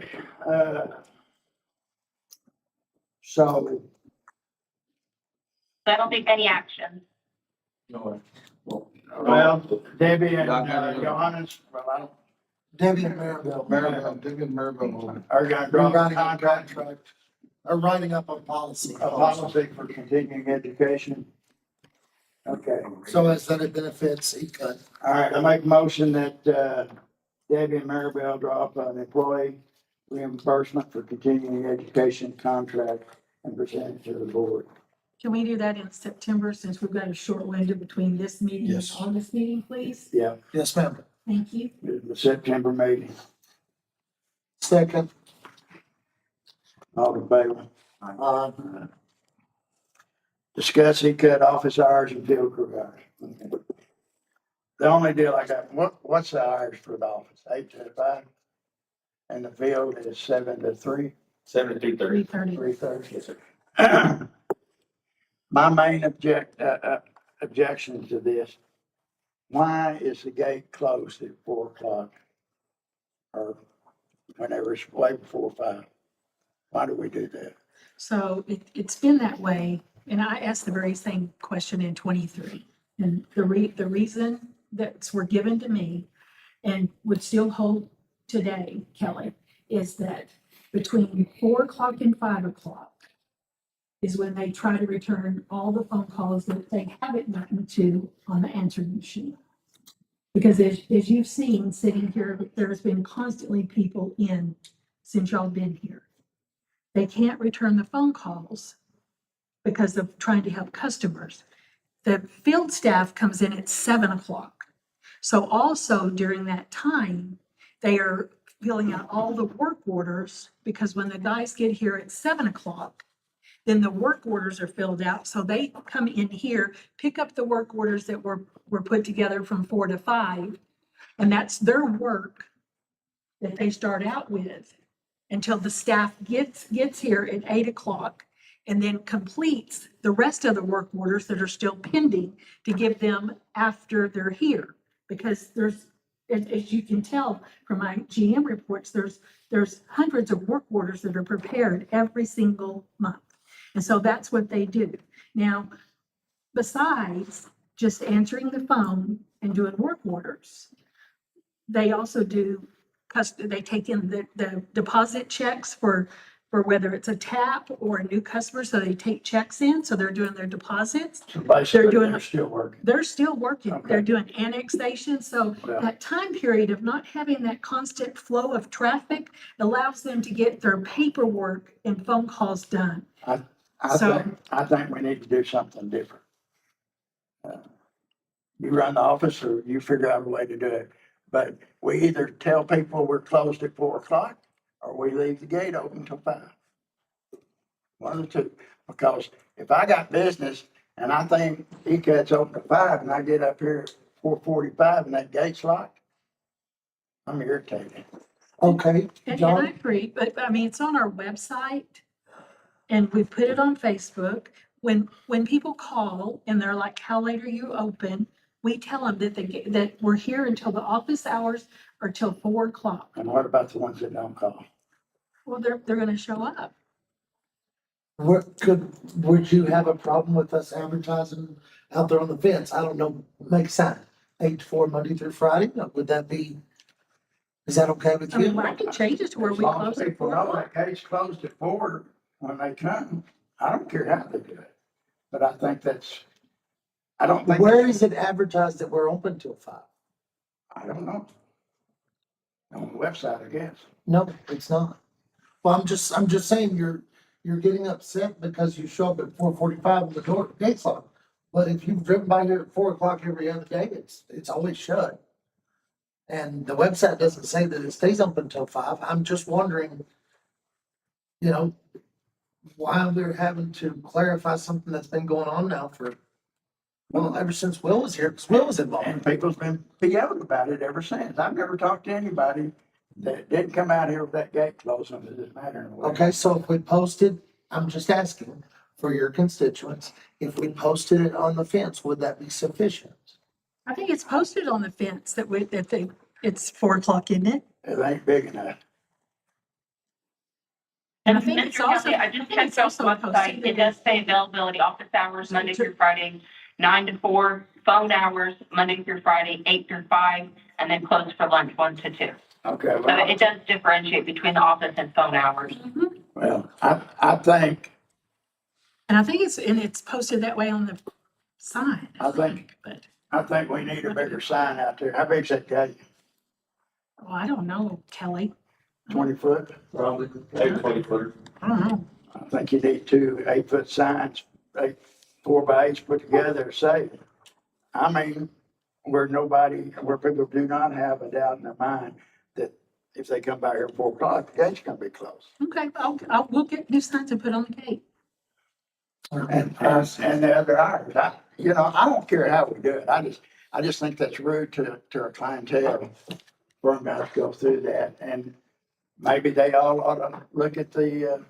so, So I don't take any action. well, Debbie and Johannes, well, I don't, Debbie and Maribel. Debbie and Maribel. are gonna draw a Rewriting a contract, contract, or writing up a policy. a policy for continuing education. Okay. So as that it benefits ECUD. All right, I make a motion that, Debbie and Maribel draw up an employee reimbursement for continuing education contract and present it to the board. Can we do that in September since we've got a short window between this meeting and Yes. August meeting, please? Yeah, Yes, ma'am. Thank you. the September meeting, Second, all in favor? Discuss ECUD office hours and field crew hours. The only deal I got, what's the hours for the office? 8 to 5? And the field is 7 to 3? 7 to 3:30. 3:30. 3:30. My main objection to this, why is the gate closed at 4 o'clock? Or whenever it's way before 5? Why do we do that? So it's been that way, and I asked the very same question in 23. And the reason that were given to me and would still hold today, Kelly, is that between 4 o'clock and 5 o'clock is when they try to return all the phone calls that they haven't gotten to on the answering machine. Because as you've seen sitting here, there's been constantly people in since y'all been here. They can't return the phone calls because of trying to help customers. The field staff comes in at 7 o'clock. So also during that time, they are filling out all the work orders because when the guys get here at 7 o'clock, then the work orders are filled out. So they come in here, pick up the work orders that were put together from 4 to 5. And that's their work that they start out with until the staff gets here at 8 o'clock and then completes the rest of the work orders that are still pending to give them after they're here. Because there's, as you can tell from my GM reports, there's hundreds of work orders that are prepared every single month. And so that's what they do. Now, besides just answering the phone and doing work orders, they also do, they take in the deposit checks for whether it's a tap or a new customer. So they take checks in, so they're doing their deposits. So basically, doing- they're still working. They're still working. Okay. They're doing annexation. So Yeah. that time period of not having that constant flow of traffic allows them to get their paperwork and phone calls done. So- I think we need to do something different. You run the office or you figure out a way to do it. But we either tell people we're closed at 4 o'clock or we leave the gate open till 5. one of the two. Because if I got business and I think ECUD's open at 5 and I get up here at 4:45 and that gate's locked, I'm irritated. Okay, And I John, agree, but I mean, it's on our website and we put it on Facebook. When people call and they're like, how late are you open? We tell them that we're here until the office hours or till 4 o'clock. And what about the ones that don't call? Well, they're gonna show up. would you have a problem with us advertising out there on the fence? I don't know, make a sign, 8 to 4, Monday through Friday, would that be, is that okay with I mean, you? I can change it to where As we long close as at people 4 know o'clock. that gate's closed at 4 when they come, I don't care how they do it. But I think I don't think. Where is it advertised that we're open till 5? I don't know. On the website, I guess. No, it's not. Well, I'm just saying you're getting upset because you show up at 4:45 and the gate's locked. But if you've driven by here at 4 o'clock every other day, it's always shut. And the website doesn't say that it stays open until 5. I'm just wondering, you know, why we're having to clarify something that's been going on now for, well, ever since Will was here, because Will was involved. And people's been PO'd about it ever since. I've never talked to anybody that didn't come out here with that gate closed under this matter. Okay, so if we posted, I'm just asking for your constituents, if we posted it on the fence, would that be sufficient? I think it's posted on the fence it's 4 o'clock, isn't it? It ain't big enough. And And I think it's Mr. also, Kelly, I just checked out the website. It does say availability office hours Monday through Friday, 9 to 4, phone hours Monday through Friday, 8 through 5, and then close for lunch 1 to 2. Okay, So well, it does differentiate between the office and phone hours. I think, and I think it's posted that way on the sign. I think we need a bigger sign out there. How big's that gate? Oh, I don't know, Kelly. 20 foot? Probably, maybe 20 foot. I don't know. I think you need 2 8-foot signs, 4 by 8s put together, say, I mean, where people do not have a doubt in their mind that if they come by here at 4 o'clock, the gate's gonna be closed. Okay, we'll get new signs and put on the gate. And the other hours, I don't care how we do it. I just think that's rude to our clientele for them guys to go through that. And maybe they all ought to look at the,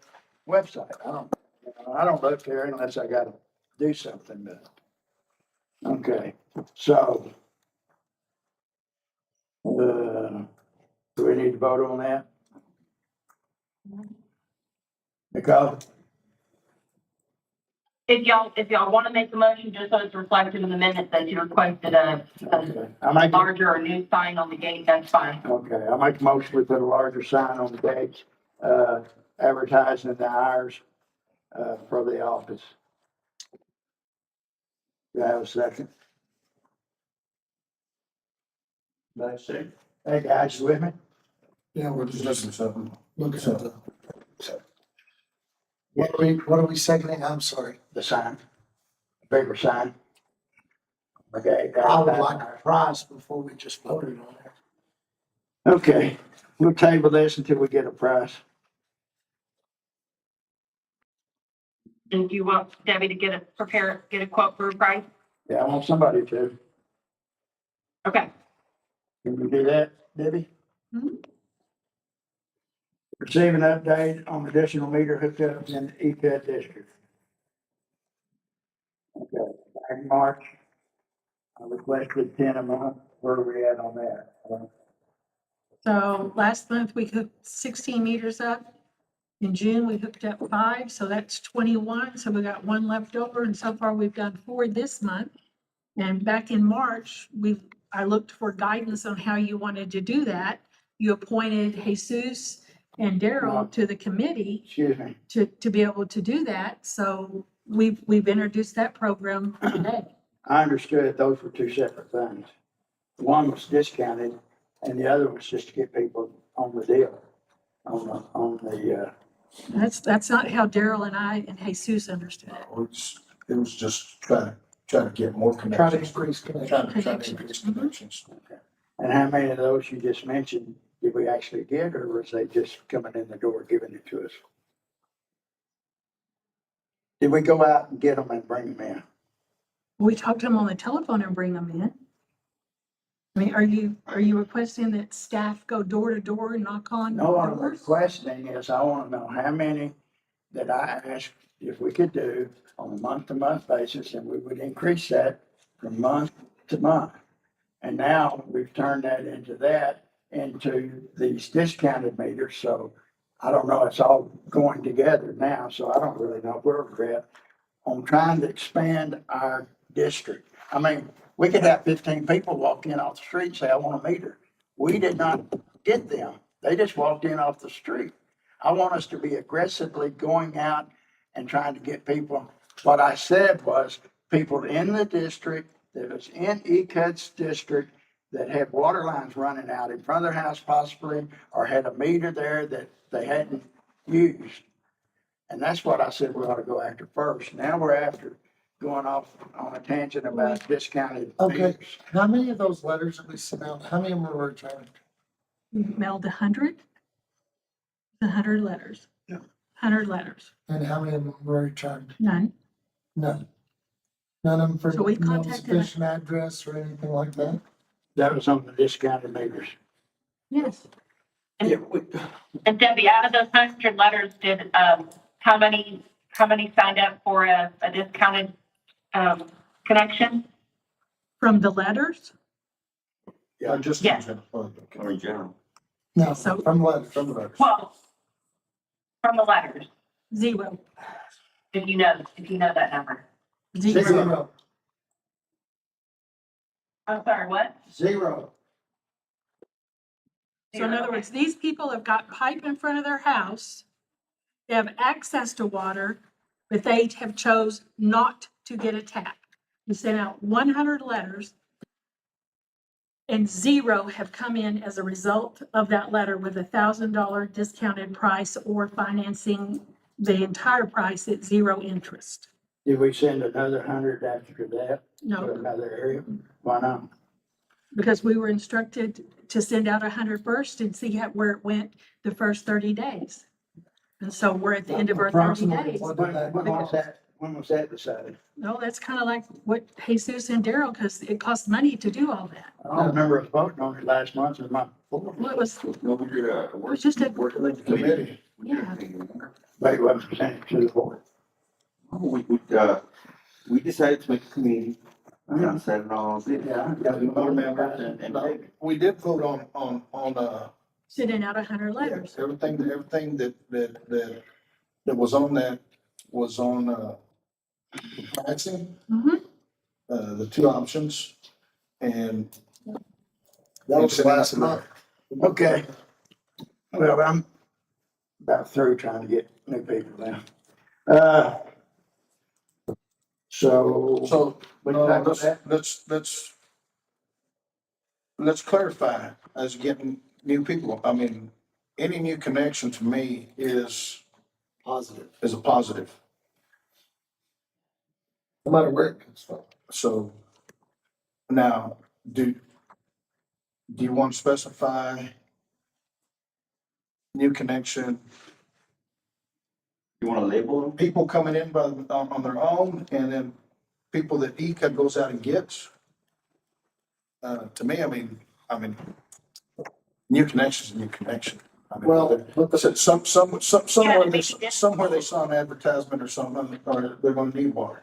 website. I don't look there unless I gotta do something, but. Okay, so. Do we need to vote on that? Because, If y'all want to make the motion, just so it's reflected in the minutes that you requested a I make, larger or new sign on the gate, that's fine. okay, I make a motion, we put a larger sign on the gates, advertising the hours, for the office. Do I have a second? That's it. Hey, guys, you with me? Yeah, we're just listening to something. Look at the. What are we seconding? I'm sorry. The sign, bigger sign. Okay. I would like a price before we just voted on it. Okay, we'll table this until we get a price. And do you want Debbie to get a quote for a price? Yeah, I want somebody to. Okay. Can you do that, Debbie? Mhm. Receive an update on additional meter hookups in the ECUD district. Okay, back in March, I requested 10 a month. Where are we at on that? So last month we hooked 16 meters up. In June, we hooked up 5, so that's 21. So we got 1 left over, and so far we've done 4 this month. And back in March, I looked for guidance on how you wanted to do that. You appointed Jesus and Daryl to the committee Excuse me. to be able to do that. So we've introduced that program today. I understood those were 2 separate things. One was discounted and the other was just to get people on the deal. On the, That's not how Daryl and I and Jesus understood it. It was just trying to get more Try to connections. increase connection. Trying to increase connections. and how many of those you just mentioned did we actually get, or was they just coming in the door giving it to us? Did we go out and get them and bring them in? We talked to them on the telephone and bring them in. I mean, are you requesting that staff go door to door and knock on No, what I'm doors? requesting is I want to know how many that I asked if we could do on a month-to-month basis, and we would increase that from month to month. And now we've turned that into these discounted meters, so I don't know, it's all going together now, so I don't really know where we're at on trying to expand our district. I mean, we could have 15 people walk in off the street and say, I want a meter. We did not get them. They just walked in off the street. I want us to be aggressively going out and trying to get people. What I said was people in the district that was in ECUD's district that had water lines running out in front of their house possibly, or had a meter there that they hadn't used. And that's what I said we ought to go after first. Now we're after going off on a tangent about discounted Okay. meters. How many of those letters that we sent out, how many of them were returned? We mailed 100 letters. Yeah. 100 letters, And how many of them were returned? none. None. None of them for So we no contacted- sufficient address or anything like that? That was on the discounted meters. Yes. Yeah, And Debbie, out of those 100 letters, did, how many signed up for a discounted, connection? From the letters, Yeah, just. Yeah. Or in general. No, So- from letters, from letters. Well, from the letters, 0. if you know that number. 0. Zero. I'm sorry, what? Zero. So in other words, these people have got pipe in front of their house. They have access to water, but they have chose not to get a tap. We sent out 100 letters and 0 have come in as a result of that letter with $1,000 discounted price or financing the entire price at 0 interest. Did we send another 100 after that to No, another area? Why not? because we were instructed to send out 100 first and see where it went the first 30 days. And so we're at the end of our 30 Approximately days. what When did that was cost? that, when was that decided? No, that's kind of like what Jesus and Daryl, because it costs money to do all that. I don't remember us voting on it last month or the month before. Well, it was No, we did a just a, Committee. yeah. But it wasn't presented to the board. We decided to make a committee. And set it all. Yeah, got the board members and No, we did vote on, Sending out 100 letters. everything that was on that was on, pricing, Mhm. the two options. And That was last month. Okay. Well, I'm about through trying to get new people now. So we tackle that? let's clarify as getting new people. I mean, any new connection to me is Positive. a positive. No matter where it comes from. So now, do you want to specify new connection, You wanna label them? people coming in on their own, and then people that ECUD goes out and gets? To me, I mean, new connection is a new connection. I mean, Well, but the- somewhere they saw an advertisement or something, or they're gonna need water.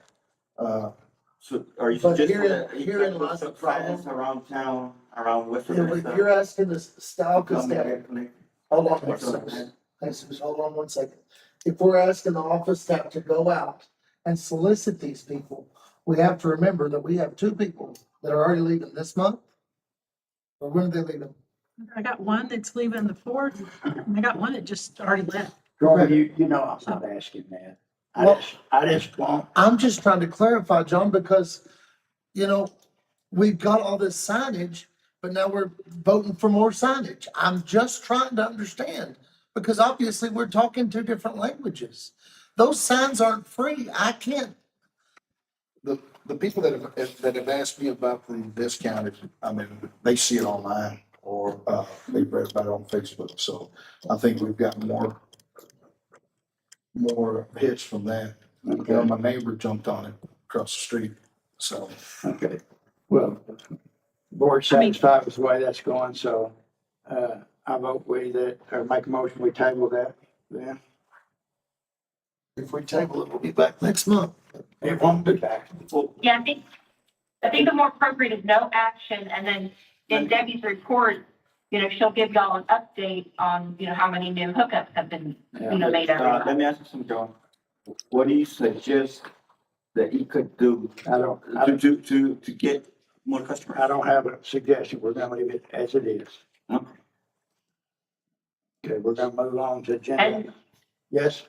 So are you But suggesting herein- that herein you lies the put signs problem. around town, around Western If Vista? you're asking the style, Come cause and connect? hold on one second. Jesus, hold on one second. If we're asking the office staff to go out and solicit these people, we have to remember that we have 2 people that are already leaving this month. Or when are they leaving? I got one that's leaving the 4th, and I got one that just already left. Troy, you know I'm not asking that. I just want, I'm just trying to clarify, John, because, you know, we've got all this signage, but now we're voting for more signage. I'm just trying to understand, because obviously we're talking 2 different languages. Those signs aren't free. I can't, The people that have asked me about the discounted, I mean, they see it online or, they've read about it on Facebook, so I think we've got more hits from that. You know, my neighbor jumped on it across the street, so. Okay, well, board satisfied with the way that's going, so, I vote or make a motion, we table that, then. If we table it, we'll be back next month. It won't be back. Yeah, I think the more appropriate is no action, and then in Debbie's report, she'll give y'all an update on, how many new hookups have been, made every Let month. me ask you something, John. What do you suggest that he could do I don't, to get more customers? I don't have a suggestion, we're gonna leave it as it is. Okay. Okay, we're gonna move on to agenda. And Yes,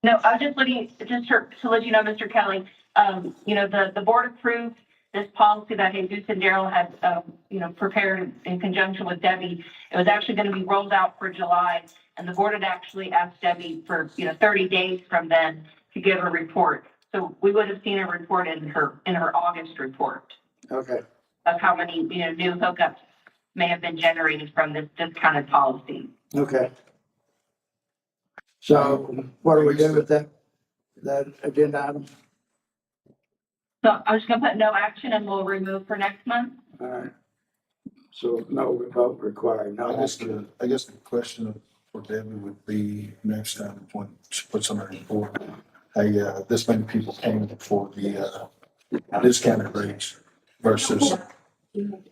no, I was just looking, just to let you know, Mr. Kelly, the board approved this policy that Jesus and Daryl had, prepared in conjunction with Debbie. It was actually going to be rolled out for July, and the board had actually asked Debbie for, 30 days from then to give a report. So we would have seen a report in her August report okay, of how many, new hookups may have been generated from this discounted policy. okay. So what do we do with that agenda item? So I'm just going to put no action and we'll remove for next month. All right. So no vote required, no action. I guess the question for Debbie would be next time when she puts on her report, hey, this many people came for the, discounted rates versus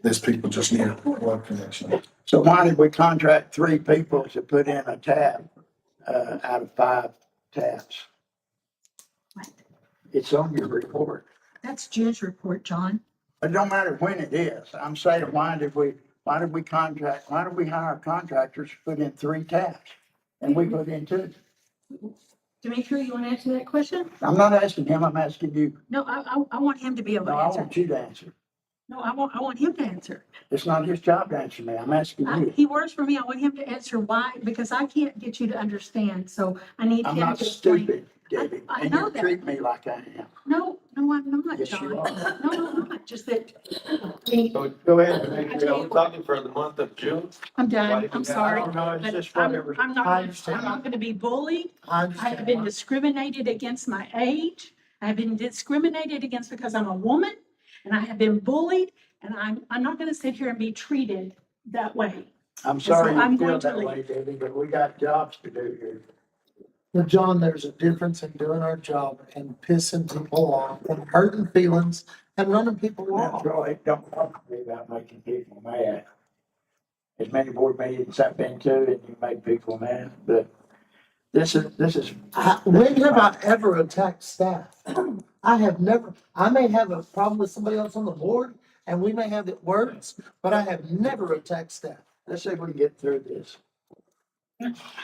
this people just need a water connection. So why did we contract 3 people to put in a tab, out of 5 tabs? It's on your report. That's Jen's report, John. It don't matter when it is. I'm saying, why did we hire contractors to put in 3 tabs? And we put in 2. Demetri, you want to answer that question? I'm not asking him, I'm asking you. No, I want him to be able No, to I answer. want you to answer. No, I want him to answer. It's not his job to answer me. I'm asking you. He works for me. I want him to answer why, because I can't get you to understand. So I need I'm him not to explain. stupid, Debbie, I and know you that. treat me like I am. No, I'm not, Yes, John. you are. No, I'm not. Just that, So Go ahead. we're talking for the month of June. I'm Why done. did I'm you- sorry. I don't know, it's But just I'm whatever. I'm I understand. not going to be bullied. I I understand. have been discriminated against my age. I have been discriminated against because I'm a woman, and I have been bullied, and I'm not going to sit here and be treated that way. I'm sorry I'm you going feel to that leave. way, Debbie, but we got jobs to do here. But John, there's a difference in doing our job and pissing people off and hurting feelings and running people Now, off. Troy, don't talk to me about making people mad. As many board meetings I've been to, and you make people mad, but this is. When have I ever attacked staff? I have never, I may have a problem with somebody else on the board and we may have it words, but I have never attacked staff. Let's see if we can get through this.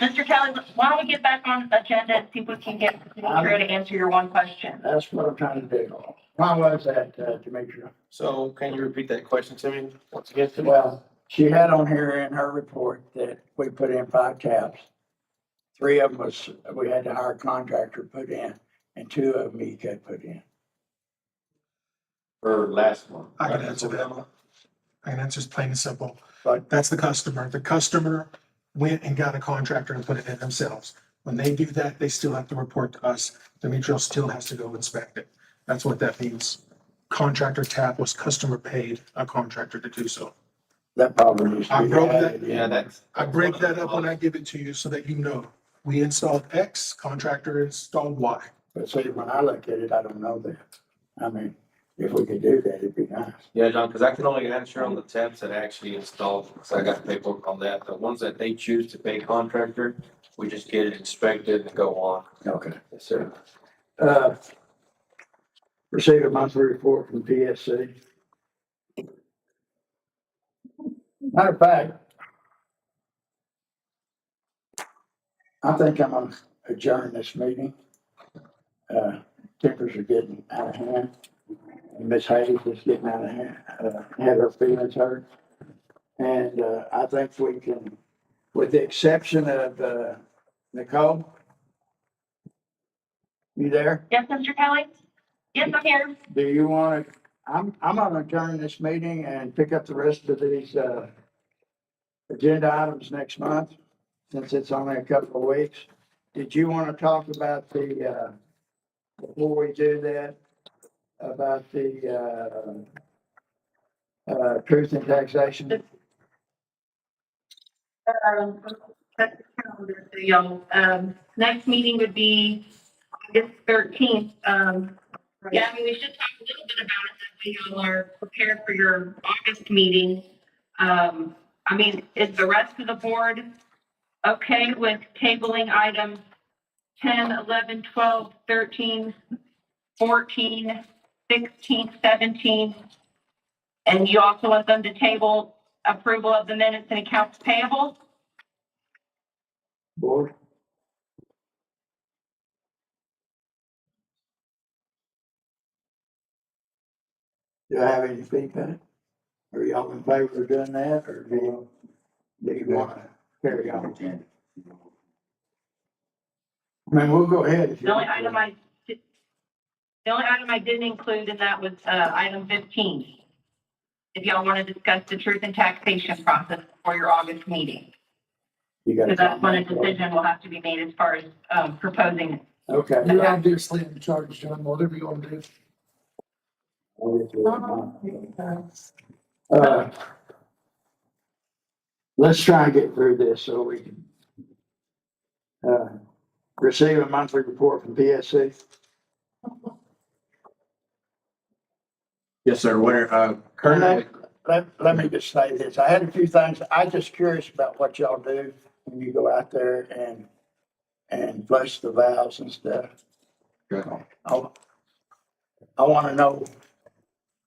Mr. Kelly, why don't we get back on the agenda and see if we can get Demetria to answer your one question? That's what I'm trying to do. Why was that, Demetria? So can you repeat that question to me once again? Well, she had on here in her report that we put in 5 tabs. 3 of them we had to hire a contractor to put in, and 2 of them ECUD put in. For last month. I can answer that. I can answer, it's plain and simple. But That's the customer. The customer went and got a contractor and put it in themselves. When they do that, they still have to report to us. Demetrio still has to go inspect it. That's what that means. Contractor tap was customer paid a contractor to do so. that probably needs to I be broke that- added in. Yeah, that's. I break that up when I give it to you so that you know. We installed X, contractor installed Y. But see, when I look at it, I don't know that. I mean, if we could do that, it'd be nice. Yeah, John, because I can only answer on the taps that actually installed, so I got paperwork on that. The ones that they choose to pay contractor, we just get it inspected and go on. Okay. Yes, sir. Receive a monthly report from PSC. Matter of fact, I think I'm gonna adjourn this meeting. Tempers are getting out of hand. Miss Hayes is getting out of hand, had her feelings hurt. And, I think we can, with the exception of, Nicole. You there? Yes, Mr. Kelly? Yes, I'm here. Do you want to, I'm gonna adjourn this meeting and pick up the rest of these, agenda items next month, since it's only a couple of weeks. did you want to talk about before we do that, about the, truth and taxation? Check the calendar, so y'all, next meeting would be August 13th. Yeah, I mean, we should talk a little bit about it, that way y'all are prepared for your August meeting. I mean, is the rest of the board okay with tabling items 10, 11, 12, 13, 14, 16, 17? And you also want them to table approval of the minutes and accounts payable? Board? Do I have any feedback? Are y'all in favor of doing that, or do you want to carry on? I mean, we'll go ahead. If you The only want to. item I didn't include in that was, item 15. If y'all want to discuss the truth and taxation process for your August meeting. You got Because that's when a comment? decision will have to be made as far as, proposing. Okay. You're obviously in charge, John, whatever you want to do. Let's try and get through this so we can, receive a monthly report from PSC. Yes, sir. Currently, Let me just say this. I had a few things. I just curious about what y'all do when you go out there and flush the valves and stuff. Okay. I want to know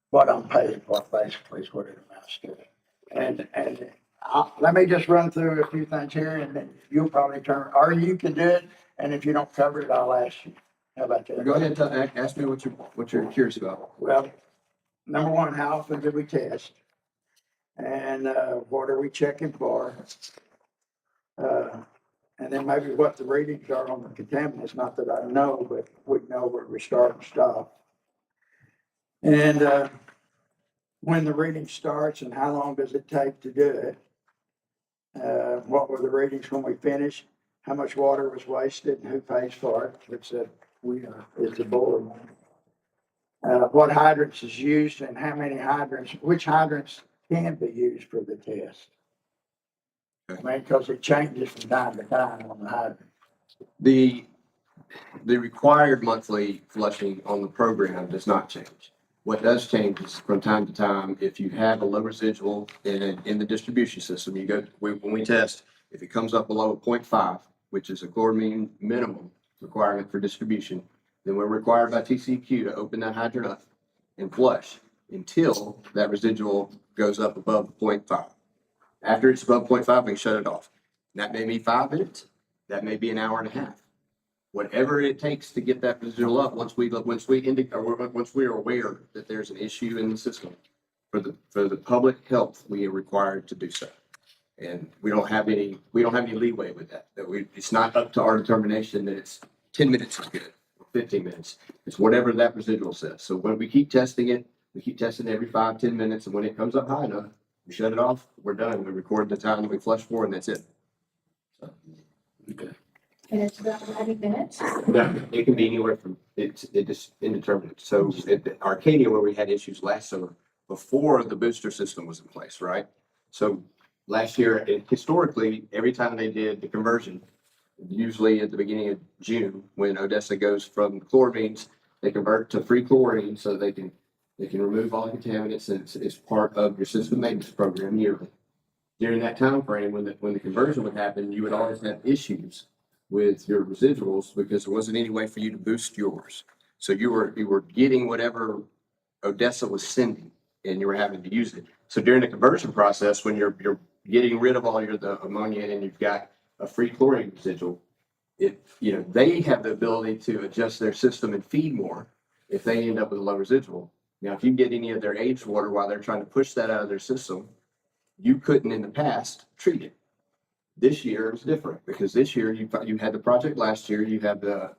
what I'm paying for, basically, is what it amounts to. And let me just run through a few things here, and then you'll probably turn, or you can do it, and if you don't cover it, I'll ask you. How about that? go ahead and ask me what you're curious about. Well, number one, how often do we test? And, what are we checking for? And then maybe what the readings are on the contaminants, not that I know, but we know where we start and stop. And, when the reading starts and how long does it take to do it? What were the readings when we finished? How much water was wasted and who pays for it? Which is the board. What hydrants is used and how many hydrants, which hydrants can be used for the test? I mean, because it changes from time to time on the hydrant. The required monthly flushing on the program does not change. What does change is from time to time, if you have a low residual in the distribution system, when we test, if it comes up below 0.5, which is a chloramine minimum requirement for distribution, then we're required by TCEQ to open that hydrant up and flush until that residual goes up above 0.5. After it's above 0.5, we can shut it off. And that may be 5 minutes. That may be an hour and a half. Whatever it takes to get that residual up, once we are aware that there's an issue in the system, for the public health, we are required to do so. And we don't have any leeway with that. It's not up to our determination that it's 10 minutes is good, or 15 minutes. It's whatever that residual says. So when we keep testing it, we keep testing every 5-10 minutes, and when it comes up high enough, we shut it off, we're done. We record the time that we flush for, and that's it. So, okay. And it's about 90 minutes? No, it can be anywhere from, it is indeterminate. So at Arcadia, where we had issues last summer, before the booster system was in place, right? So last year, historically, every time they did the conversion, usually at the beginning of June, when Odessa goes from chloramines, they convert to free chlorine so they can remove all the contaminants, and it's part of your system maintenance program yearly. During that time frame, when the conversion would happen, you would always have issues with your residuals because there wasn't any way for you to boost yours. So you were getting whatever Odessa was sending, and you were having to use it. So during the conversion process, when you're getting rid of all the ammonia and you've got a free chlorine residual, they have the ability to adjust their system and feed more if they end up with a low residual. Now, if you get any of their aged water while they're trying to push that out of their system, you couldn't in the past treat it. This year is different because this year you had the project last year, you have the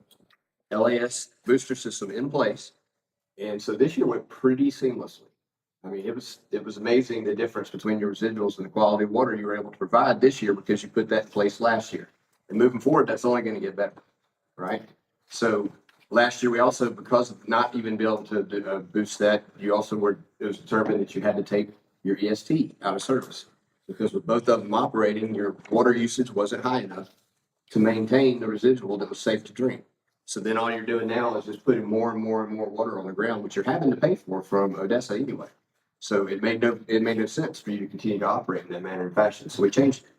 LAS booster system in place. And so this year went pretty seamlessly. I mean, it was amazing the difference between your residuals and the quality of water you were able to provide this year because you put that in place last year. And moving forward, that's only gonna get better, right? So last year, we also, because of not even be able to boost that, you also were, it was determined that you had to take your EST out of service. Because with both of them operating, your water usage wasn't high enough to maintain the residual that was safe to drink. So then all you're doing now is just putting more and more and more water on the ground, which you're having to pay for from Odessa anyway. So it made no sense for you to continue to operate in that manner and fashion. So we changed it.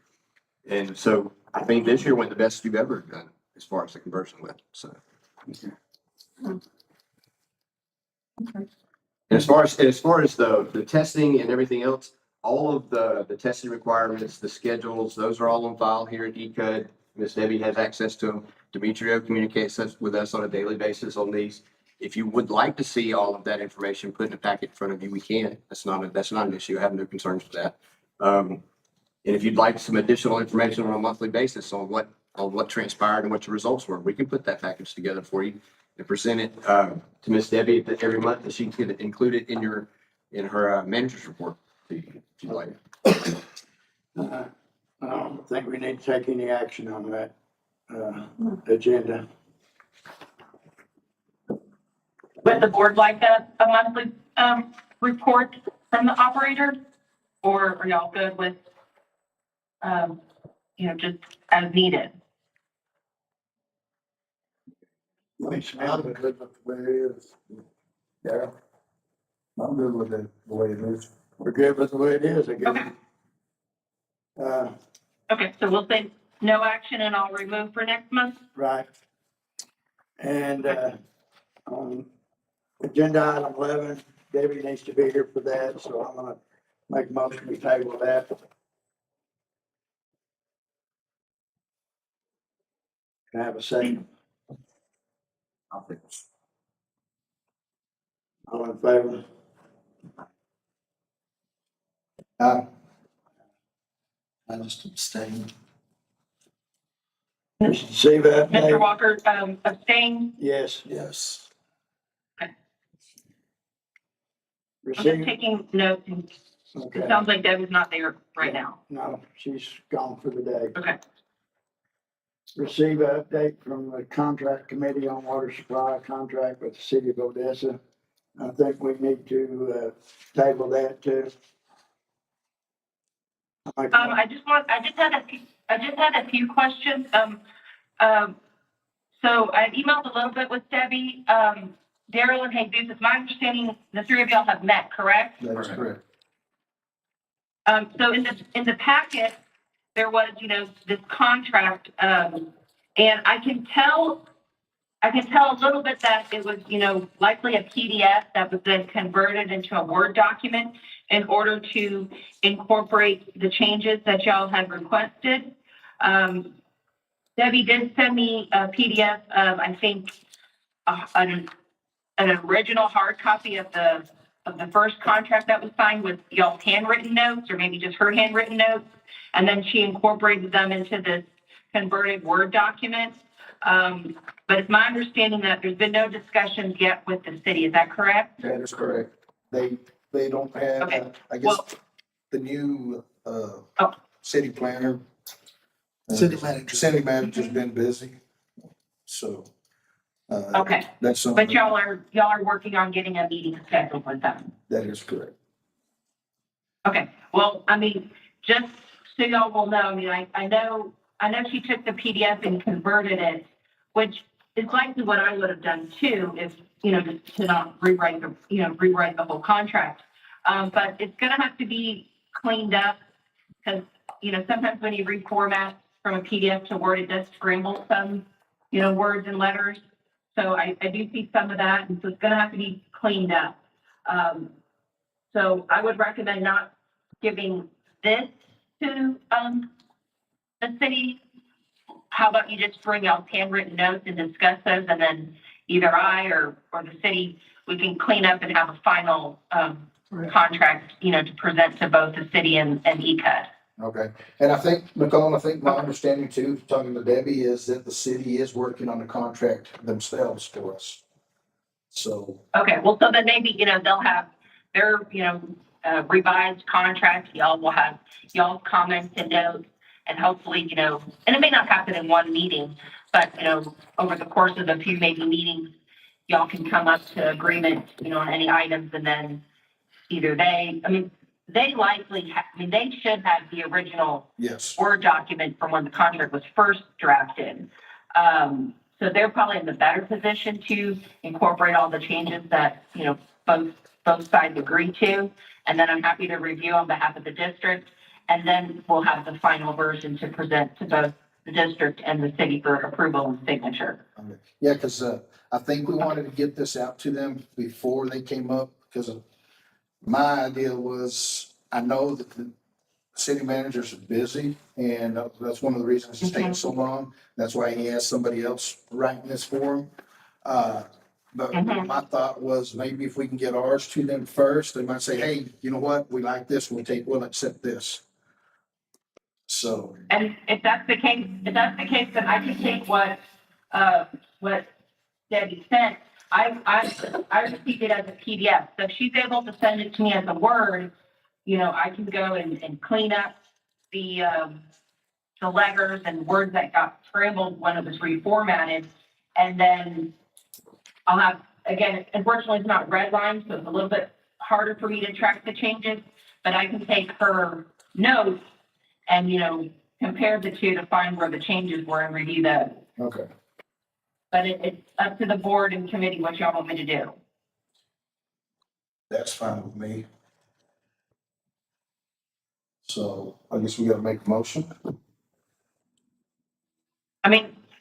And so I think this year went the best you've ever done as far as the conversion went, so. And as far as the testing and everything else, all of the testing requirements, the schedules, those are all on file here at ECUD. Ms. Debbie has access to them. Demetrio communicates with us on a daily basis on these. If you would like to see all of that information put in a packet in front of you, we can. That's not an issue. I have no concerns with that. And if you'd like some additional information on a monthly basis on what transpired and what your results were, we can put that package together for you and present it to Miss Debbie every month, that she can include it in her manager's report if you'd like. I don't think we need to take any action on that, agenda. Would the board like a monthly, report from the operator? Or are y'all good with, just as needed? I'm good with the way it is. Yeah. I'm good with it, the way it is. We're good with the way it is, I guess. Okay. Okay, so we'll say no action and I'll remove for next month? Right. And, on agenda item 11, Debbie needs to be here for that, so I'm gonna make a motion to table that. Can I have a second? All in favor? I just abstain. See that? Mr. Walker, abstain? Yes. Yes. I'm just Receive, taking notes. It okay. sounds like Debbie's not there right now. No, she's gone for the day. Okay. Receive an update from the contract committee on water supply contract with the city of Odessa. I think we need to, table that too. I just had a few questions. So I emailed a little bit with Debbie, Daryl and Jesus. It's my understanding the three of y'all have met, correct? That is correct. So in the packet, there was, this contract, and I can tell a little bit that it was, likely a PDF that was then converted into a Word document in order to incorporate the changes that y'all had requested. Debbie did send me a PDF of, I think, an original hard copy of the first contract that was signed with y'all's handwritten notes, or maybe just her handwritten notes. And then she incorporated them into this converted Word document. But it's my understanding that there's been no discussions yet with the city. Is that correct? That is correct. They don't have, Okay. I guess, Well, the new, city planner. City manager. City manager's been busy. So. okay. That's something. But y'all are working on getting a meeting scheduled with them. That is correct. Okay, well, I mean, just so y'all will know, I mean, I know she took the PDF and converted it, which is likely what I would have done too, if, just to not rewrite the whole contract. But it's gonna have to be cleaned up, because, sometimes when you reformat from a PDF to Word, it does scramble some, words and letters. So I do see some of that, and so it's gonna have to be cleaned up. So I would recommend not giving this to, the city. How about you just bring out handwritten notes and discuss those, and then either I or the city, we can clean up and have a final, contract, to present to both the city and ECUD. Okay. And I think, Nicole, my understanding too, talking to Debbie, is that the city is working on the contract themselves for us. So. Okay, well, so then maybe, they'll have their, revised contract. Y'all will have y'all's comments and notes. And hopefully, and it may not happen in one meeting, but, over the course of a few maybe meetings, y'all can come up to agreement, on any items, and then either they likely, they should have the original Yes. Word document from when the contract was first drafted. So they're probably in the better position to incorporate all the changes that, both sides agree to. And then I'm happy to review on behalf of the district. And then we'll have the final version to present to both the district and the city for approval and signature. Yeah, because I think we wanted to get this out to them before they came up, because my idea was, I know that the city managers are busy, and that's one of the reasons it's taking so long. That's why he has somebody else writing this for him. But my thought was, maybe if we can get ours to them first, they might say, hey, you know what, we like this, we'll accept this. So. And if that's the case, then I can take what Debbie sent. I received it as a PDF. So if she's able to send it to me as a Word, I can go and clean up the letters and words that got scrambled when it was reformatted. And then I'll have, again, unfortunately, it's not redlined, so it's a little bit harder for me to track the changes, but I can take her notes and, compare the two to find where the changes were and review those. Okay. But it's up to the board and committee what y'all want me to do. That's fine with me. So I guess we gotta make a motion.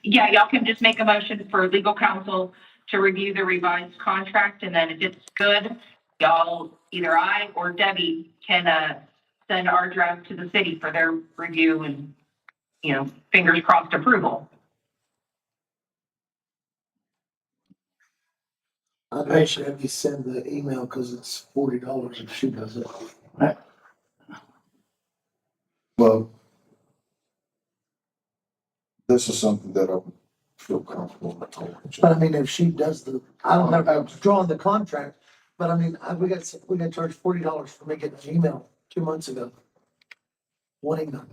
Yeah, y'all can just make a motion for legal counsel to review the revised contract, and then if it's good, y'all, either I or Debbie can, send our draft to the city for their review and, fingers crossed approval. I'd actually have you send the email because it's $40 if she does it. Well, this is something that I feel comfortable with. But I mean, if she does I don't know, I'm drawing the contract, but I mean, we got charged $40 for making an email 2 months ago. Wanting them.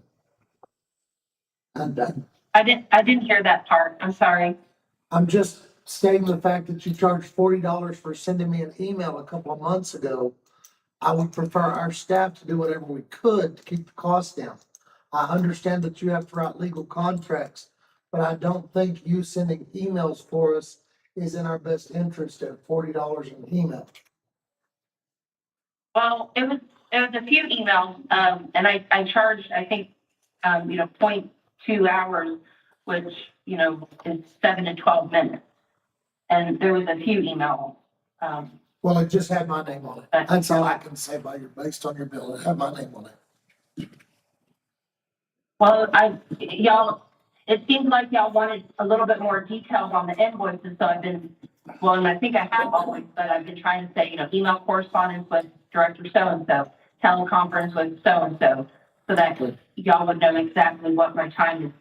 And I didn't hear that part. I'm sorry. I'm just stating the fact that you charged $40 for sending me an email a couple of months ago. I would prefer our staff to do whatever we could to keep the costs down. I understand that you have to write legal contracts, but I don't think you sending emails for us is in our best interest at $40 an email. Well, it was a few emails, and I charged, I think, 0.2 hours, which, is 7 to 12 minutes. And there was a few emails. Well, it just had my name on it. That's all I can say based on your bill. It had my name on it. Well, it seemed like y'all wanted a little bit more details on the invoices, so and I think I have always, but I've been trying to say, email correspondence with director so-and-so, teleconference with so-and-so, so that y'all would know exactly what my time is,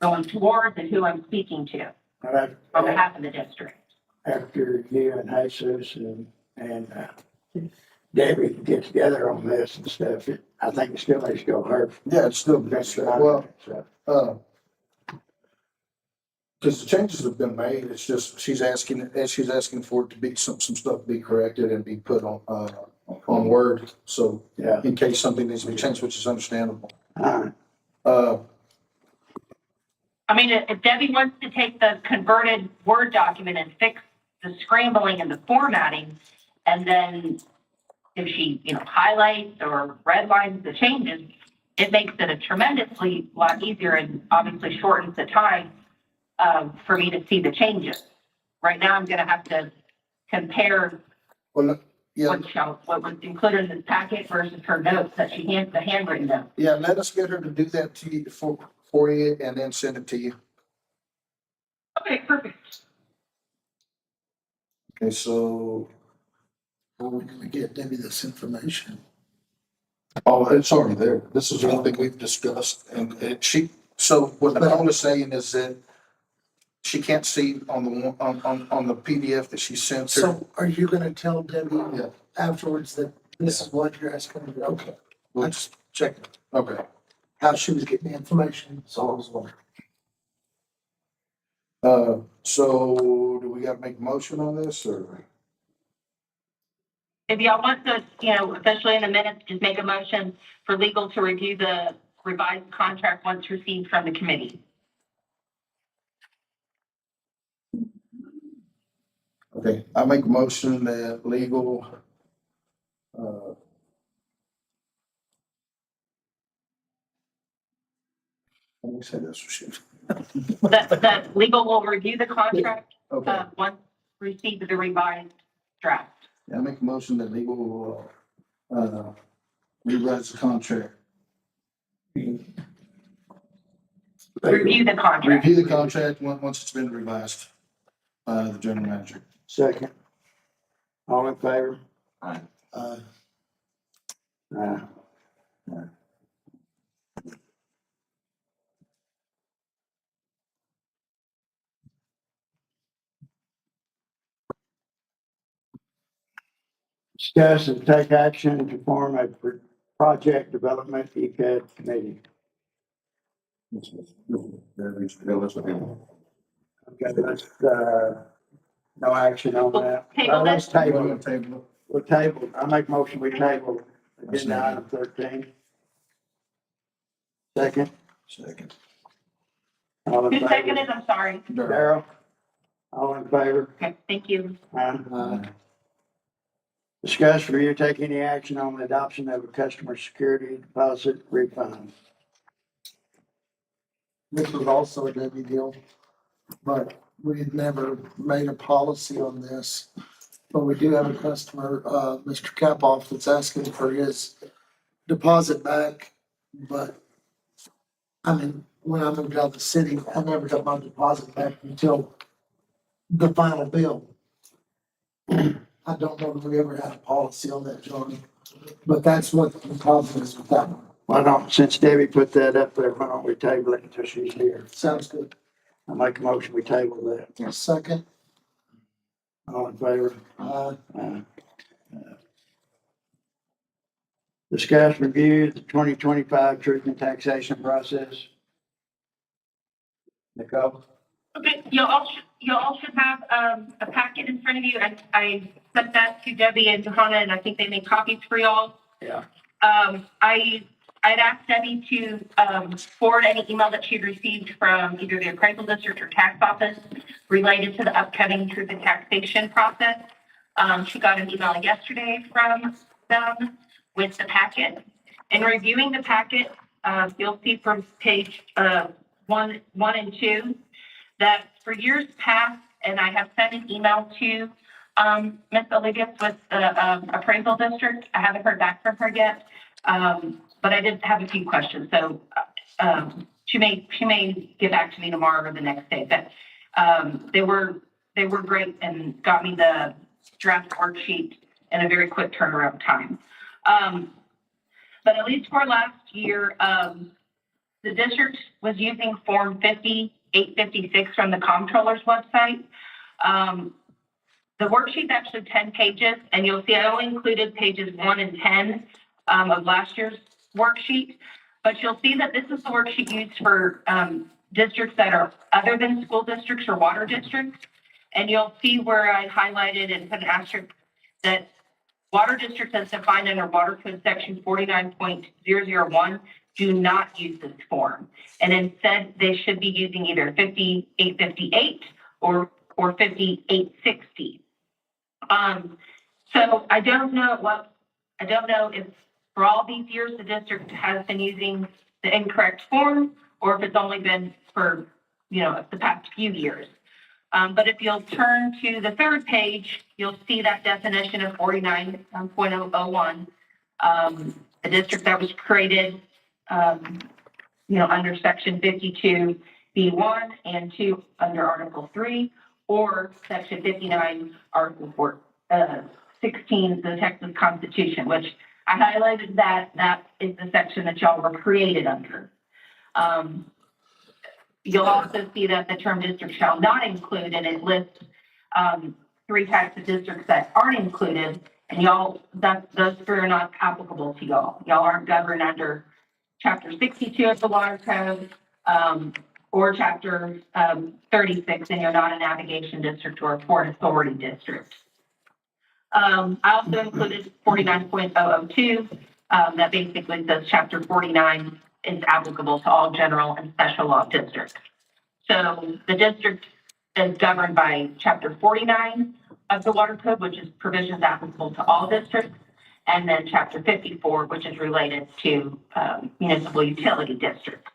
going towards and who I'm speaking to on behalf of the district. After you and Jesus and Debbie get together on this and stuff, I think it still needs to go her. Yeah, it's still, well, because the changes have been made, it's just, she's asking for it to be, some stuff to be corrected and be put on Word, so Yeah. in case something needs to be changed, which is understandable. If Debbie wants to take the converted Word document and fix the scrambling and the formatting, and then if she, highlights or redlines the changes, it makes it a tremendously lot easier and obviously shortens the time for me to see the changes. Right now, I'm gonna have to compare Well, yeah, what was included in this packet versus her notes that she the handwritten notes. yeah, let us get her to do that to you for you and then send it to you. Okay, perfect. Okay, so, How are we gonna get Debbie this information? oh, it's already there. This is one thing we've discussed, and so what Nicole is saying is that she can't see on the PDF that she sent her. So are you gonna tell Debbie Yeah. afterwards that this is what you're asking? Okay. I just checked. Okay. How she was getting the information, so I was wondering. So do we gotta make a motion on this or? If y'all want to, officially in the minutes, just make a motion for legal to review the revised contract once received from the committee. Okay, I make a motion that legal, let me say this, shit. That legal will review the contract, Okay, once received the revised draft. I make a motion that legal will, rewrite the contract. Review the contract. Review the contract once it's been revised by the general manager. Second. All in favor? Uh, Aye. Discuss and take action to form a project development ECUD committee. Okay, no action on that. Table Let's this. table it. We'll table, I make motion, we table agenda item 13. Second, Second. all in Who favor? seconded? I'm sorry. Darrell, all in favor? Okay, thank you. Discuss, review, take any action on the adoption of a customer security deposit refund. This was also a Debbie deal, but we had never made a policy on this. But we do have a customer, Mr. Capoff, that's asking for his deposit back. But I mean, when I moved out of the city, I never got my deposit back until the final bill. I don't know if we ever had a policy on that, John, but that's what the deposit is with that one. Why don't, since Debbie put that up there, why don't we table it until she's here? Sounds good. I make a motion, we table that. Second, All in favor? uh, Discuss, review the 2025 truth and taxation process. Nicole? Okay, you all should have, a packet in front of you. I sent that to Debbie and Johanna, and I think they made copies for y'all. Yeah. I'd asked Debbie to, forward any email that she'd received from either the appraisal district or tax office related to the upcoming truth and taxation process. She got an email yesterday from them with the packet. In reviewing the packet, you'll see from page, 1 and 2, that for years past, and I have sent an email to Ms. Oligas with the appraisal district. I haven't heard back from her yet, but I did have a few questions. So she may get back to me tomorrow or the next day. But they were great and got me the draft worksheet in a very quick turnaround time. But at least for last year, the district was using Form 5856 from the comptroller's website. The worksheet's actually 10 pages, and you'll see I only included pages 1 and 10 of last year's worksheet. But you'll see that this is the worksheet used for districts that are other than school districts or water districts. And you'll see where I highlighted and put an asterisk that water districts as defined under Water Code Section 49.001 do not use this form. And instead, they should be using either 5858 or 5860. So I don't know if for all these years the district has been using the incorrect form or if it's only been for, the past few years. But if you'll turn to the third page, you'll see that definition of 49.001. A district that was created, under section 52B1 and 2 under Article 3, or section 59, Article 16 of the Texas Constitution, which I highlighted that is the section that y'all were created under. You'll also see that the term district shall not include, and it lists 3 types of districts that aren't included, And y'all, those three are not applicable to y'all. Y'all aren't governed under chapter 62 of the water code, or chapter 36, and you're not a navigation district or a port authority district. I also included 49.002, that basically says chapter 49 is applicable to all general and special law districts. So the district is governed by chapter 49 of the water code, which is provisions applicable to all districts, and then chapter 54, which is related to municipal utility districts.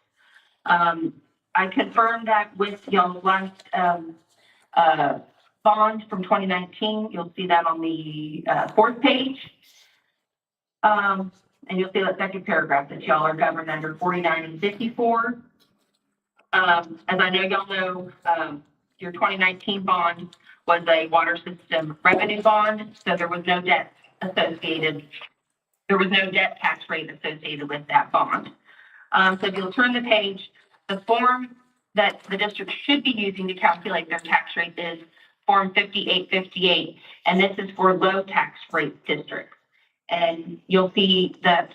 I confirmed that with y'all's last bond from 2019. You'll see that on the fourth page. And you'll see that second paragraph that y'all are governed under 49 and 54. As I know y'all know, your 2019 bond was a water system revenue bond, so there was no debt associated. There was no debt tax rate associated with that bond. So if you'll turn the page, the form that the district should be using to calculate their tax rate is Form 5858, and this is for low tax rate districts. And you'll see that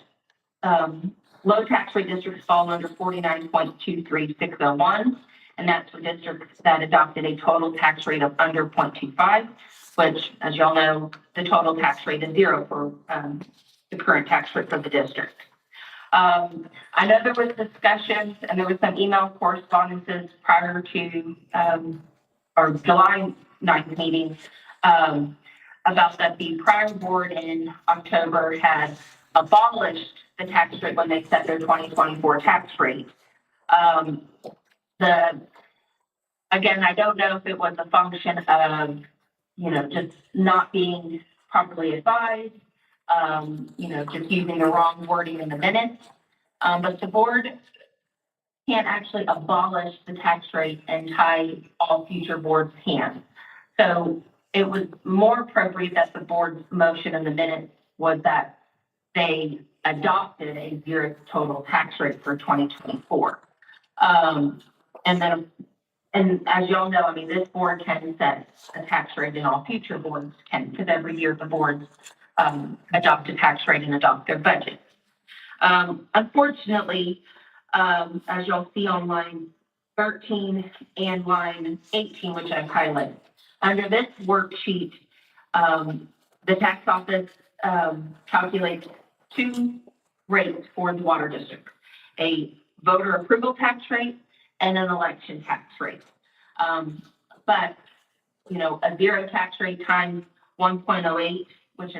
low tax rate districts fall under 49.23601, and that's for districts that adopted a total tax rate of under 0.25, which, as y'all know, the total tax rate is 0 for the current tax rate for the district. I know there was discussions and there was some email correspondences prior to our July 9th meeting about that the prior board in October had abolished the tax rate when they set their 2024 tax rate. Again, I don't know if it was a function of, just not being properly advised, just using the wrong wording in the minutes. But the board can't actually abolish the tax rate and tie all future boards' hands. So it was more appropriate that the board's motion in the minutes was that they adopted a 0 total tax rate for 2024. And as y'all know, I mean, this board can set a tax rate and all future boards can, because every year the boards adopt a tax rate and adopt their budget. Unfortunately, as you'll see on line 13 and line 18, which I've highlighted, under this worksheet, the tax office calculates 2 rates for the water district, a voter approval tax rate and an election tax rate. But, a 0 tax rate times 1.08, which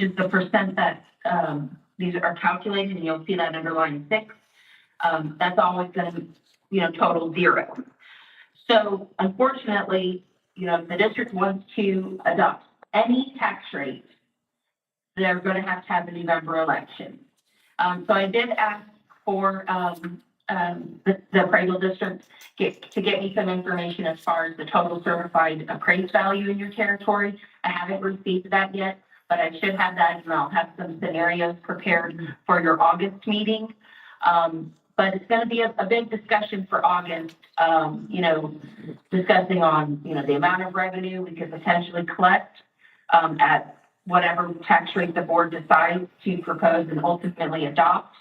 is the percent that these are calculated, and you'll see that under line 6. That's always going to, total 0. So unfortunately, if the district wants to adopt any tax rate, they're going to have the November election. So I did ask for the appraisal district to get me some information as far as the total certified appraised value in your territory. I haven't received that yet, but I should have that, and I'll have some scenarios prepared for your August meeting. But it's going to be a big discussion for August, discussing on, the amount of revenue we could potentially collect at whatever tax rate the board decides to propose and ultimately adopt.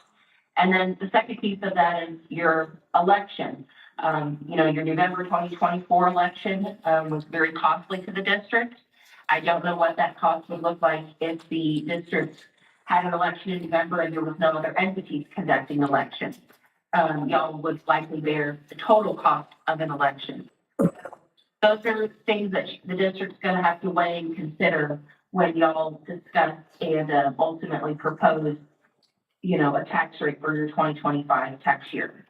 And then the second piece of that is your election. Your November 2024 election was very costly to the district. I don't know what that cost would look like if the district had an election in November and there was no other entities conducting elections. Y'all would likely bear the total cost of an election. Those are things that the district's going to have to weigh and consider when y'all discuss and ultimately propose, a tax rate for your 2025 tax year.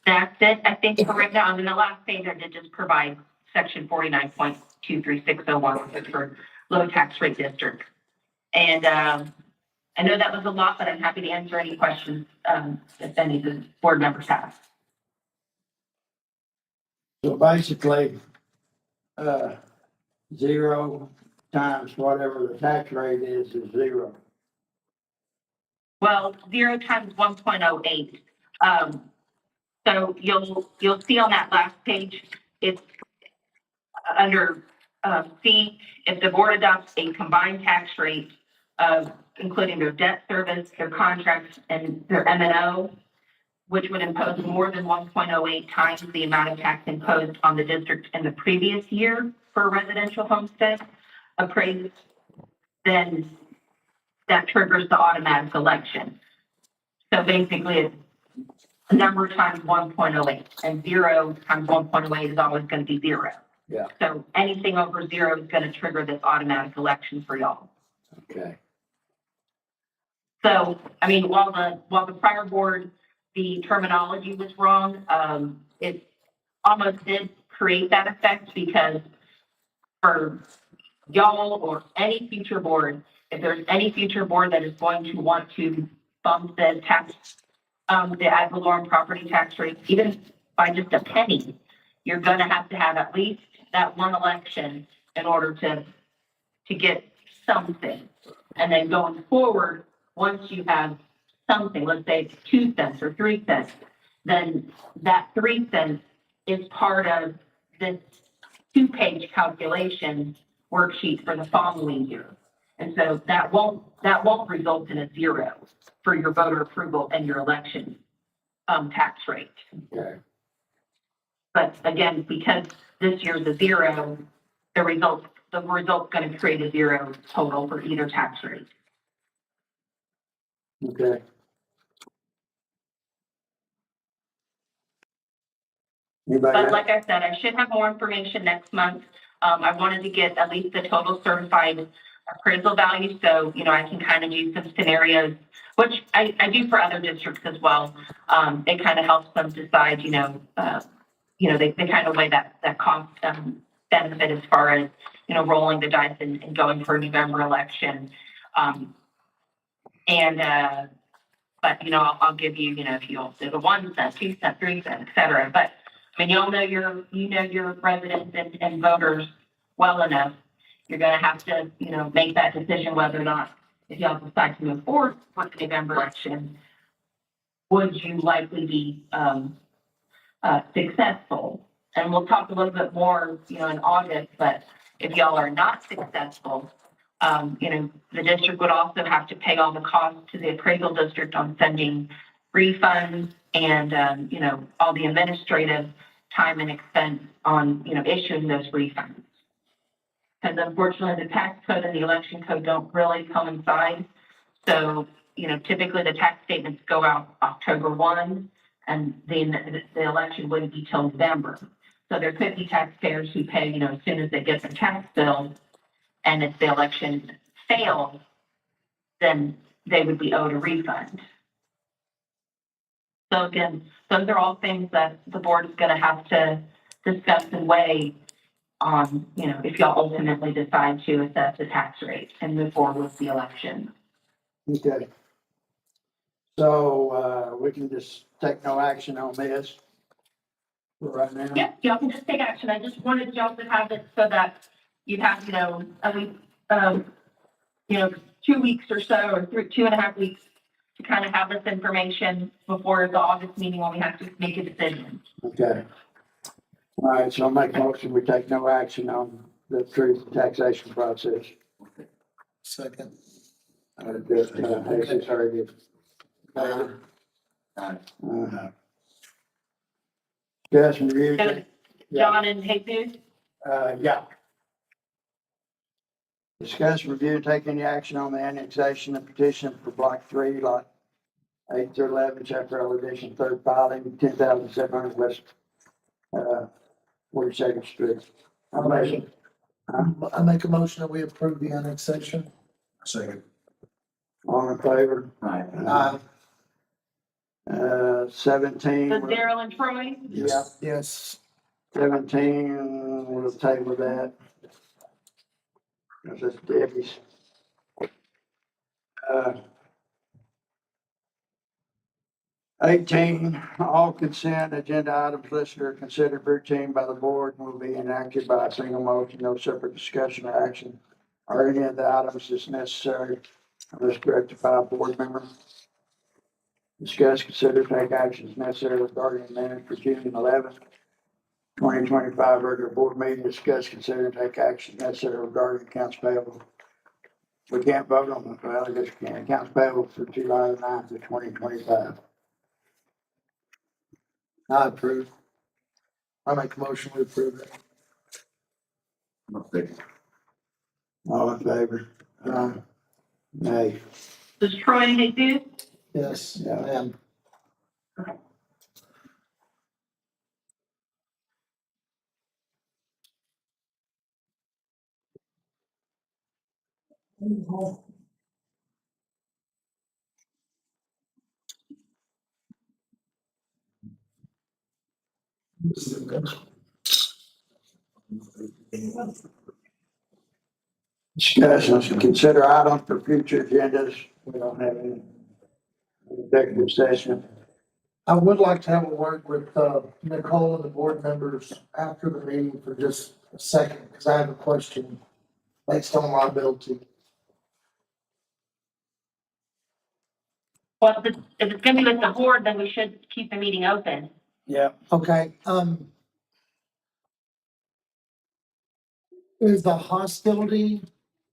That's it, I think, for right now. On the last page, I did just provide section 49.23601, which is for low tax rate districts. And I know that was a lot, but I'm happy to answer any questions if any of the board members have. So basically, 0 times whatever the tax rate is 0. Well, 0 times 1.08. So you'll see on that last page, it's under, C, if the board adopts a combined tax rate of including their debt service, their contracts, and their M&O, which would impose more than 1.08 times the amount of tax imposed on the district in the previous year for a residential homestead appraised, then that triggers the automatic election. So basically, it's a number times 1.08, and 0 times 1.08 is always going to be 0. Yeah. So anything over 0 is going to trigger this automatic election for y'all. Okay. So, I mean, while the prior board, the terminology was wrong, it almost did create that effect because for y'all or any future board, if there's any future board that is going to want to bump the tax, the ad valorem property tax rate, even by just a penny, you're gonna have to have at least that one election in order to get something. And then going forward, once you have something, let's say it's 2 cents or 3 cents, then that 3 cents is part of this 2-page calculation worksheet for the following year. And so that won't result in a 0 for your voter approval and your election, tax rate. Okay. But again, because this year's a 0, the result's gonna create a 0 total for either tax rate. Okay. Anybody But else? like I said, I should have more information next month. I wanted to get at least the total certified appraisal value, so, you know, I can kind of use some scenarios, which I do for other districts as well. It kind of helps them decide, they kind of weigh that cost, benefit as far as, rolling the dice and going for a November election. But, I'll give you, if you'll do the 1 cent, 2 cent, 3 cent, et cetera. But, I mean, you know your residents and voters well enough. You're gonna have to, make that decision whether or not, if y'all decide to move forward with the November election, would you likely be, successful? And we'll talk a little bit more, in August, but if y'all are not successful, the district would also have to pay all the costs to the appraisal district on sending refunds and, all the administrative time and expense on, issuing those refunds. Because unfortunately, the tax code and the election code don't really coincide. So, typically the tax statements go out October 1, and then the election wouldn't be till November. So there could be taxpayers who pay, as soon as they get their tax bill, and if the election fails, then they would be owed a refund. So again, those are all things that the board is gonna have to discuss and weigh on, if y'all ultimately decide to assess the tax rate and move forward with the election. Okay. So, we can just take no action on this for right now? Yep, y'all can just take action. I just wanted y'all to have it so that you'd have, at least, 2 weeks or so, or 2.5 weeks to kind of have this information before the August meeting when we have to make a decision. Okay. All right, so I'll make a motion, we take no action on the truth taxation process. Second. It's already. Discussion review. So, John and Jesus? Yeah. Discuss, review, and take any action on the annexation and petition for block 3, lot 8 through 11, chapter L, edition, third filing, 10,700 West, 42nd Street. I make a motion that we approve the annexation. Second. All in favor? Aye. 17. The Daryl and Troy? Yeah, Yes. 17, we'll table that. This is Debbie's. 18, all consent agenda items listed are considered routine by the board and will be enacted by a single motion, no separate discussion or action or any of the items is necessary unless directed by a board member. Discuss, consider, take actions necessary regarding the minutes for June 11th, 2025 regular board meeting, discuss, consider, and take action necessary regarding accounts payable. We can't vote on them, well, I guess we can. Accounts payable for July 9th of 2025. I approve. I make a motion to approve it. All in favor? Nay. Does Troy need to do? Yes, Yeah. ma'am. Discussions and consider items for future agendas. We don't have any executive session. I would like to have a word with, Nicole and the board members after the meeting for just a second, because I have a question based on liability. Well, if it's gonna be with the board, then we should keep the meeting open. Yeah. Okay, is the hostility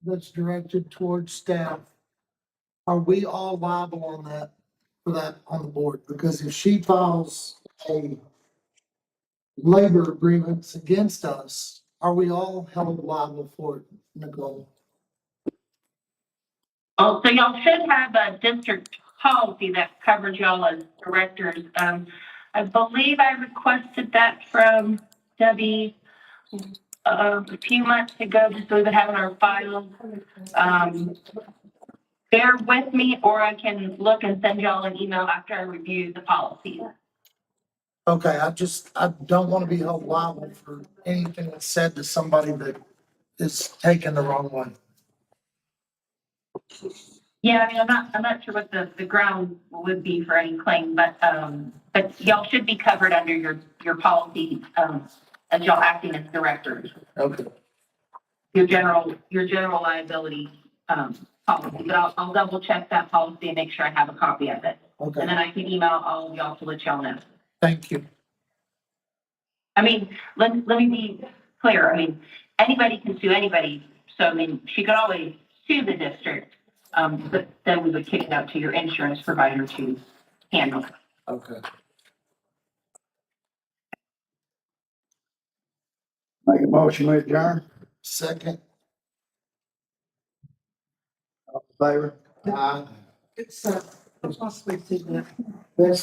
that's directed towards staff, are we all liable on that, for that on the board? Because if she files a labor grievance against us, are we all held liable for it, Nicole? Oh, so y'all should have a district policy that covers y'all as directors. I believe I requested that from Debbie a few months ago, just so we would have it in our file. Bear with me, or I can look and send y'all an email after I review the policy. Okay, I don't want to be held liable for anything that's said to somebody that is taken the wrong way. Yeah, I mean, I'm not sure what the ground would be for any claim, but y'all should be covered under your policy, as y'all acting as directors. Okay. Your general liability, policy, but I'll double check that policy and make sure I have a copy of it. And Okay, then I can email all of y'all to let y'all know. thank you. I mean, let me be clear. I mean, anybody can sue anybody. So, I mean, she could always sue the district. But then we would kick it out to your insurance provider to handle it. Okay. Make a motion with adjourn. Second. All in favor? Aye. It's, possibly. That's